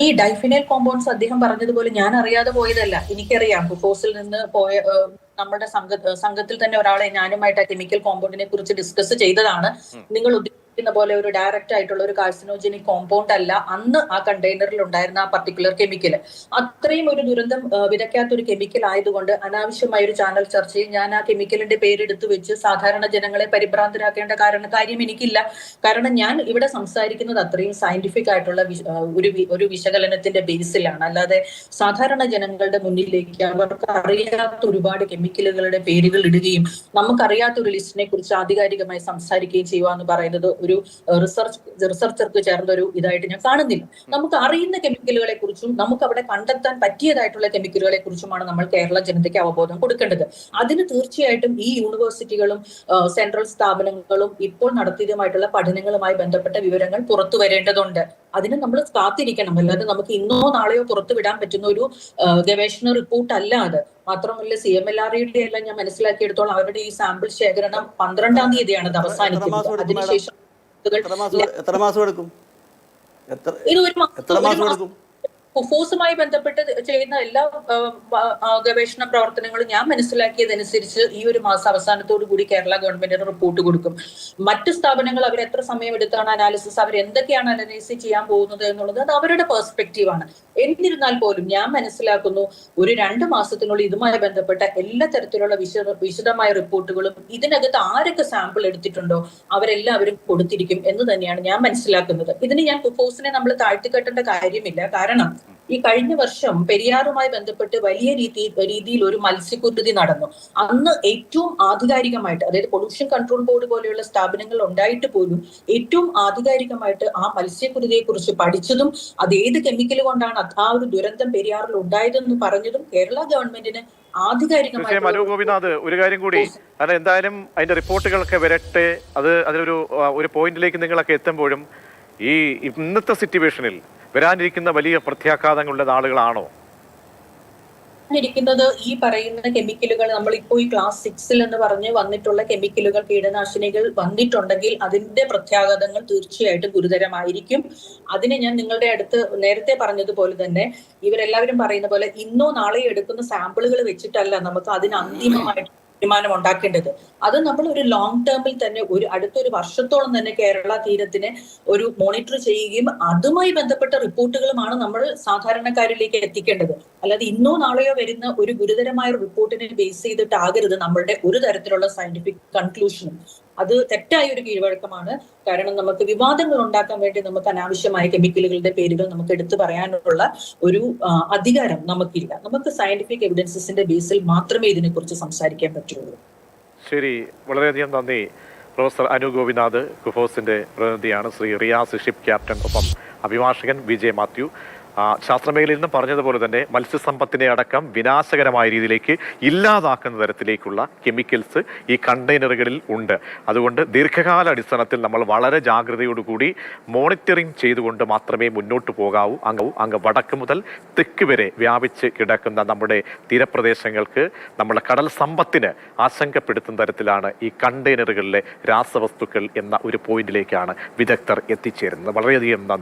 ഈ ഡൈഫിനൈൽ കോമ്പൗണ്ട്സ് അദ്ദേഹം പറഞ്ഞതുപോലെ ഞാൻ അറിയാതെ പോയതല്ല, എനിക്കറിയാം. കുഫോസിൽ നിന്ന് പോയ നമ്മുടെ സംഘത്തിൽ തന്നെ ഒരാളെ ഞാനുമായിട്ട് ആ കെമിക്കൽ കോമ്പൗണ്ടിനെ കുറിച്ച് ഡിസ്കസ് ചെയ്തതാണ്. നിങ്ങൾ ഉദ്ദേശിക്കുന്ന പോലെ ഒരു ഡയറക്റ്റ് ആയിട്ടുള്ള ഒരു കാർസിനോജനിക് കോമ്പൗണ്ട് അല്ല അന്ന് ആ കണ്ടെയ്നറിൽ ഉണ്ടായിരുന്ന ആ പർട്ടിക്കുലർ കെമിക്കൽ. അത്രയും ഒരു ദുരന്തം വിതയ്ക്കാത്ത ഒരു കെമിക്കൽ ആയതുകൊണ്ട് അനാവശ്യമായ ഒരു ചാനൽ ചർച്ചയിൽ ഞാൻ ആ കെമിക്കലിന്റെ പേരെടുത്തു വെച്ച് സാധാരണ ജനങ്ങളെ പരിഭ്രാന്തരാക്കേണ്ട കാര്യം എനിക്കില്ല. കാരണം ഞാൻ ഇവിടെ സംസാരിക്കുന്നത് അത്രയും സയന്റിഫിക് ആയിട്ടുള്ള ഒരു വിശകലനത്തിന്റെ ബേസിലാണ്. അല്ലാതെ സാധാരണ ജനങ്ങളുടെ മുന്നിലേക്ക് അവർക്ക് അറിയാത്ത ഒരുപാട് കെമിക്കലുകളുടെ പേരുകൾ ഇടുകയും നമുക്കറിയാത്ത ഒരു ലിസ്റ്റിനെ കുറിച്ച് ആധികാരികമായി സംസാരിക്കുകയും ചെയ്യുക എന്ന് പറയുന്നത് ഒരു റിസർച്ചർക്ക് ചേർന്ന ഒരു ഇതായിട്ട് ഞാൻ കാണുന്നില്ല. നമുക്ക് അറിയുന്ന കെമിക്കലുകളെ കുറിച്ചും നമുക്ക് അവിടെ കണ്ടെത്താൻ പറ്റിയതായിട്ടുള്ള കെമിക്കലുകളെ കുറിച്ചുമാണ് നമ്മൾ കേരള ജനതയ്ക്ക് അവബോധം കൊടുക്കേണ്ടത്. അതിന് തീർച്ചയായിട്ടും ഈ യൂണിവേഴ്സിറ്റികളും സെൻട്രൽ സ്ഥാപനങ്ങളും ഇപ്പോൾ നടത്തിയതുമായിട്ടുള്ള പഠനങ്ങളുമായി ബന്ധപ്പെട്ട വിവരങ്ങൾ പുറത്തു വരേണ്ടതുണ്ട്. അതിന് നമ്മൾ കാത്തിരിക്കണം. അല്ലാതെ നമുക്ക് ഇന്നോ നാളെയോ പുറത്തുവിടാൻ പറ്റുന്ന ഒരു ഗവേഷണ റിപ്പോർട്ട് അല്ല അത്. മാത്രമല്ല CMLRയുടെ എല്ലാം ഞാൻ മനസ്സിലാക്കിയെടുത്തോളം അവരുടെ ഈ സാമ്പിൾ ശേഖരണം 12-ാം തീയതിയാണ് അത് അവസാനിക്കുന്നത്. അതിനുശേഷം എത്ര മാസം എടുക്കും? കുഫോസുമായി ബന്ധപ്പെട്ട് ചെയ്യുന്ന എല്ലാ ഗവേഷണ പ്രവർത്തനങ്ങളും ഞാൻ മനസ്സിലാക്കിയതനുസരിച്ച് ഈ ഒരു മാസം അവസാനത്തോടു കൂടി കേരള ഗവൺമെന്റിന് റിപ്പോർട്ട് കൊടുക്കും. മറ്റു സ്ഥാപനങ്ങൾ അവർ എത്ര സമയം എടുത്താണ് അനാലിസിസ്, അവർ എന്തൊക്കെയാണ് അനലൈസ് ചെയ്യാൻ പോകുന്നത് എന്നുള്ളത് അത് അവരുടെ പെർസ്പെക്റ്റീവാണ്. എന്നിരുന്നാൽ പോലും ഞാൻ മനസ്സിലാക്കുന്നു ഒരു 2 മാസത്തിനുള്ളിൽ ഇതുമായി ബന്ധപ്പെട്ട എല്ലാ തരത്തിലുള്ള വിശദമായ റിപ്പോർട്ടുകളും ഇതിനകത്ത് ആരൊക്കെ സാമ്പിൾ എടുത്തിട്ടുണ്ടോ അവരെല്ലാവരും കൊടുത്തിരിക്കും എന്ന് തന്നെയാണ് ഞാൻ മനസ്സിലാക്കുന്നത്. ഇതിന് ഞാൻ കുഫോസിനെ നമ്മൾ താഴ്ത്തിക്കെട്ടേണ്ട കാര്യമില്ല. കാരണം ഈ കഴിഞ്ഞ വർഷം പെരിയാറുമായി ബന്ധപ്പെട്ട് വലിയ രീതിയിൽ ഒരു മത്സ്യക്കുരുതി നടന്നു. അന്ന് ഏറ്റവും ആധികാരികമായിട്ട്, അതായത് പൊല്യൂഷൻ കൺട്രോൾ ബോർഡ് പോലെയുള്ള സ്ഥാപനങ്ങൾ ഉണ്ടായിട്ട് പോലും ഏറ്റവും ആധികാരികമായിട്ട് ആ മത്സ്യക്കുരുതിയെ കുറിച്ച് പഠിച്ചതും അത് ഏത് കെമിക്കൽ കൊണ്ടാണ് ആ ഒരു ദുരന്തം പെരിയാറിൽ ഉണ്ടായതെന്ന് പറഞ്ഞതും കേരള ഗവൺമെന്റിന് ആധികാരികമായി. ഗോപിനാഥ്, ഒരു കാര്യം കൂടി, കാരണം എന്തായാലും അതിന്റെ റിപ്പോർട്ടുകളൊക്കെ വരട്ടെ. ഒരു പോയിന്റിലേക്ക് നിങ്ങളൊക്കെ എത്തുമ്പോഴും ഈ ഇന്നത്തെ സിറ്റുവേഷനിൽ വരാനിരിക്കുന്ന വലിയ പ്രത്യാഘാതങ്ങളുള്ള ആളുകളാണോ ഇരിക്കുന്നത്? ഈ പറയുന്ന കെമിക്കലുകൾ നമ്മളിപ്പോ ഈ ക്ലാസ് 6 എന്ന് പറഞ്ഞ് വന്നിട്ടുള്ള കെമിക്കലുകൾ, കീടനാശിനികൾ വന്നിട്ടുണ്ടെങ്കിൽ അതിന്റെ പ്രത്യാഘാതങ്ങൾ തീർച്ചയായിട്ടും ഗുരുതരമായിരിക്കും. അതിനെ ഞാൻ നിങ്ങളുടെ അടുത്ത് നേരത്തെ പറഞ്ഞതുപോലെ തന്നെ ഇവരെല്ലാവരും പറയുന്ന പോലെ ഇന്നോ നാളെയോ എടുക്കുന്ന സാമ്പിളുകൾ വെച്ചിട്ടല്ല നമുക്ക് അതിന് അന്തിമമായിട്ട് തീരുമാനം ഉണ്ടാക്കേണ്ടത്. അത് നമ്മൾ ഒരു ലോങ് ടേമിൽ തന്നെ അടുത്തൊരു വർഷത്തോളം തന്നെ കേരള തീരത്തിനെ ഒരു മോണിറ്റർ ചെയ്യുകയും അതുമായി ബന്ധപ്പെട്ട റിപ്പോർട്ടുകളുമാണ് നമ്മൾ സാധാരണക്കാരിലേക്ക് എത്തിക്കേണ്ടത്. അല്ലാതെ ഇന്നോ നാളെയോ വരുന്ന ഒരു ഗുരുതരമായ റിപ്പോർട്ടിനെ ബേസ് ചെയ്തിട്ടാകരുത് നമ്മളുടെ ഒരു തരത്തിലുള്ള സയന്റിഫിക് കൺക്ലൂഷനും. അത് തെറ്റായ ഒരു കീഴ്വഴക്കമാണ്. കാരണം നമുക്ക് വിവാദങ്ങൾ ഉണ്ടാക്കാൻ വേണ്ടി നമുക്ക് അനാവശ്യമായ കെമിക്കലുകളുടെ പേരുകൾ നമുക്ക് എടുത്തു പറയാനുള്ള ഒരു അധികാരം നമുക്കില്ല. നമുക്ക് സയന്റിഫിക് എവിഡൻസസിന്റെ ബേസിൽ മാത്രമേ ഇതിനെക്കുറിച്ച് സംസാരിക്കാൻ പറ്റുള്ളൂ. ശരി, വളരെയധികം നന്ദി. പ്രൊഫസർ അനു ഗോപിനാഥ്, കുഫോസിന്റെ പ്രതിനിധിയാണ്. ശ്രീ റിയാസ് ഷിപ്പ് ക്യാപ്റ്റൻ, ഒപ്പം അഭിഭാഷകൻ വിജയ് മാത്യു. ശാസ്ത്രമേഖലയിൽ നിന്നും പറഞ്ഞതുപോലെ തന്നെ മത്സ്യസമ്പത്തിനെ അടക്കം വിനാശകരമായ രീതിയിലേക്ക് ഇല്ലാതാക്കുന്ന തരത്തിലേക്കുള്ള കെമിക്കൽസ് ഈ കണ്ടെയ്നറുകളിൽ ഉണ്ട്. അതുകൊണ്ട് ദീർഘകാല അടിസ്ഥാനത്തിൽ നമ്മൾ വളരെ ജാഗ്രതയോടുകൂടി മോണിറ്ററിംഗ് ചെയ്തുകൊണ്ട് മാത്രമേ മുന്നോട്ട് പോകാവൂ. അങ്ങ് വടക്ക് മുതൽ തെക്ക് വരെ വ്യാപിച്ച് കിടക്കുന്ന നമ്മുടെ തീരപ്രദേശങ്ങൾക്ക്, നമ്മുടെ കടൽ സമ്പത്തിന് ആശങ്കപ്പെടുത്തുന്ന തരത്തിലാണ് ഈ കണ്ടെയ്നറുകളിലെ രാസവസ്തുക്കൾ എന്ന ഒരു പോയിന്റിലേക്കാണ് വിദഗ്ധർ എത്തിച്ചേരുന്നത്. വളരെയധികം നന്ദി.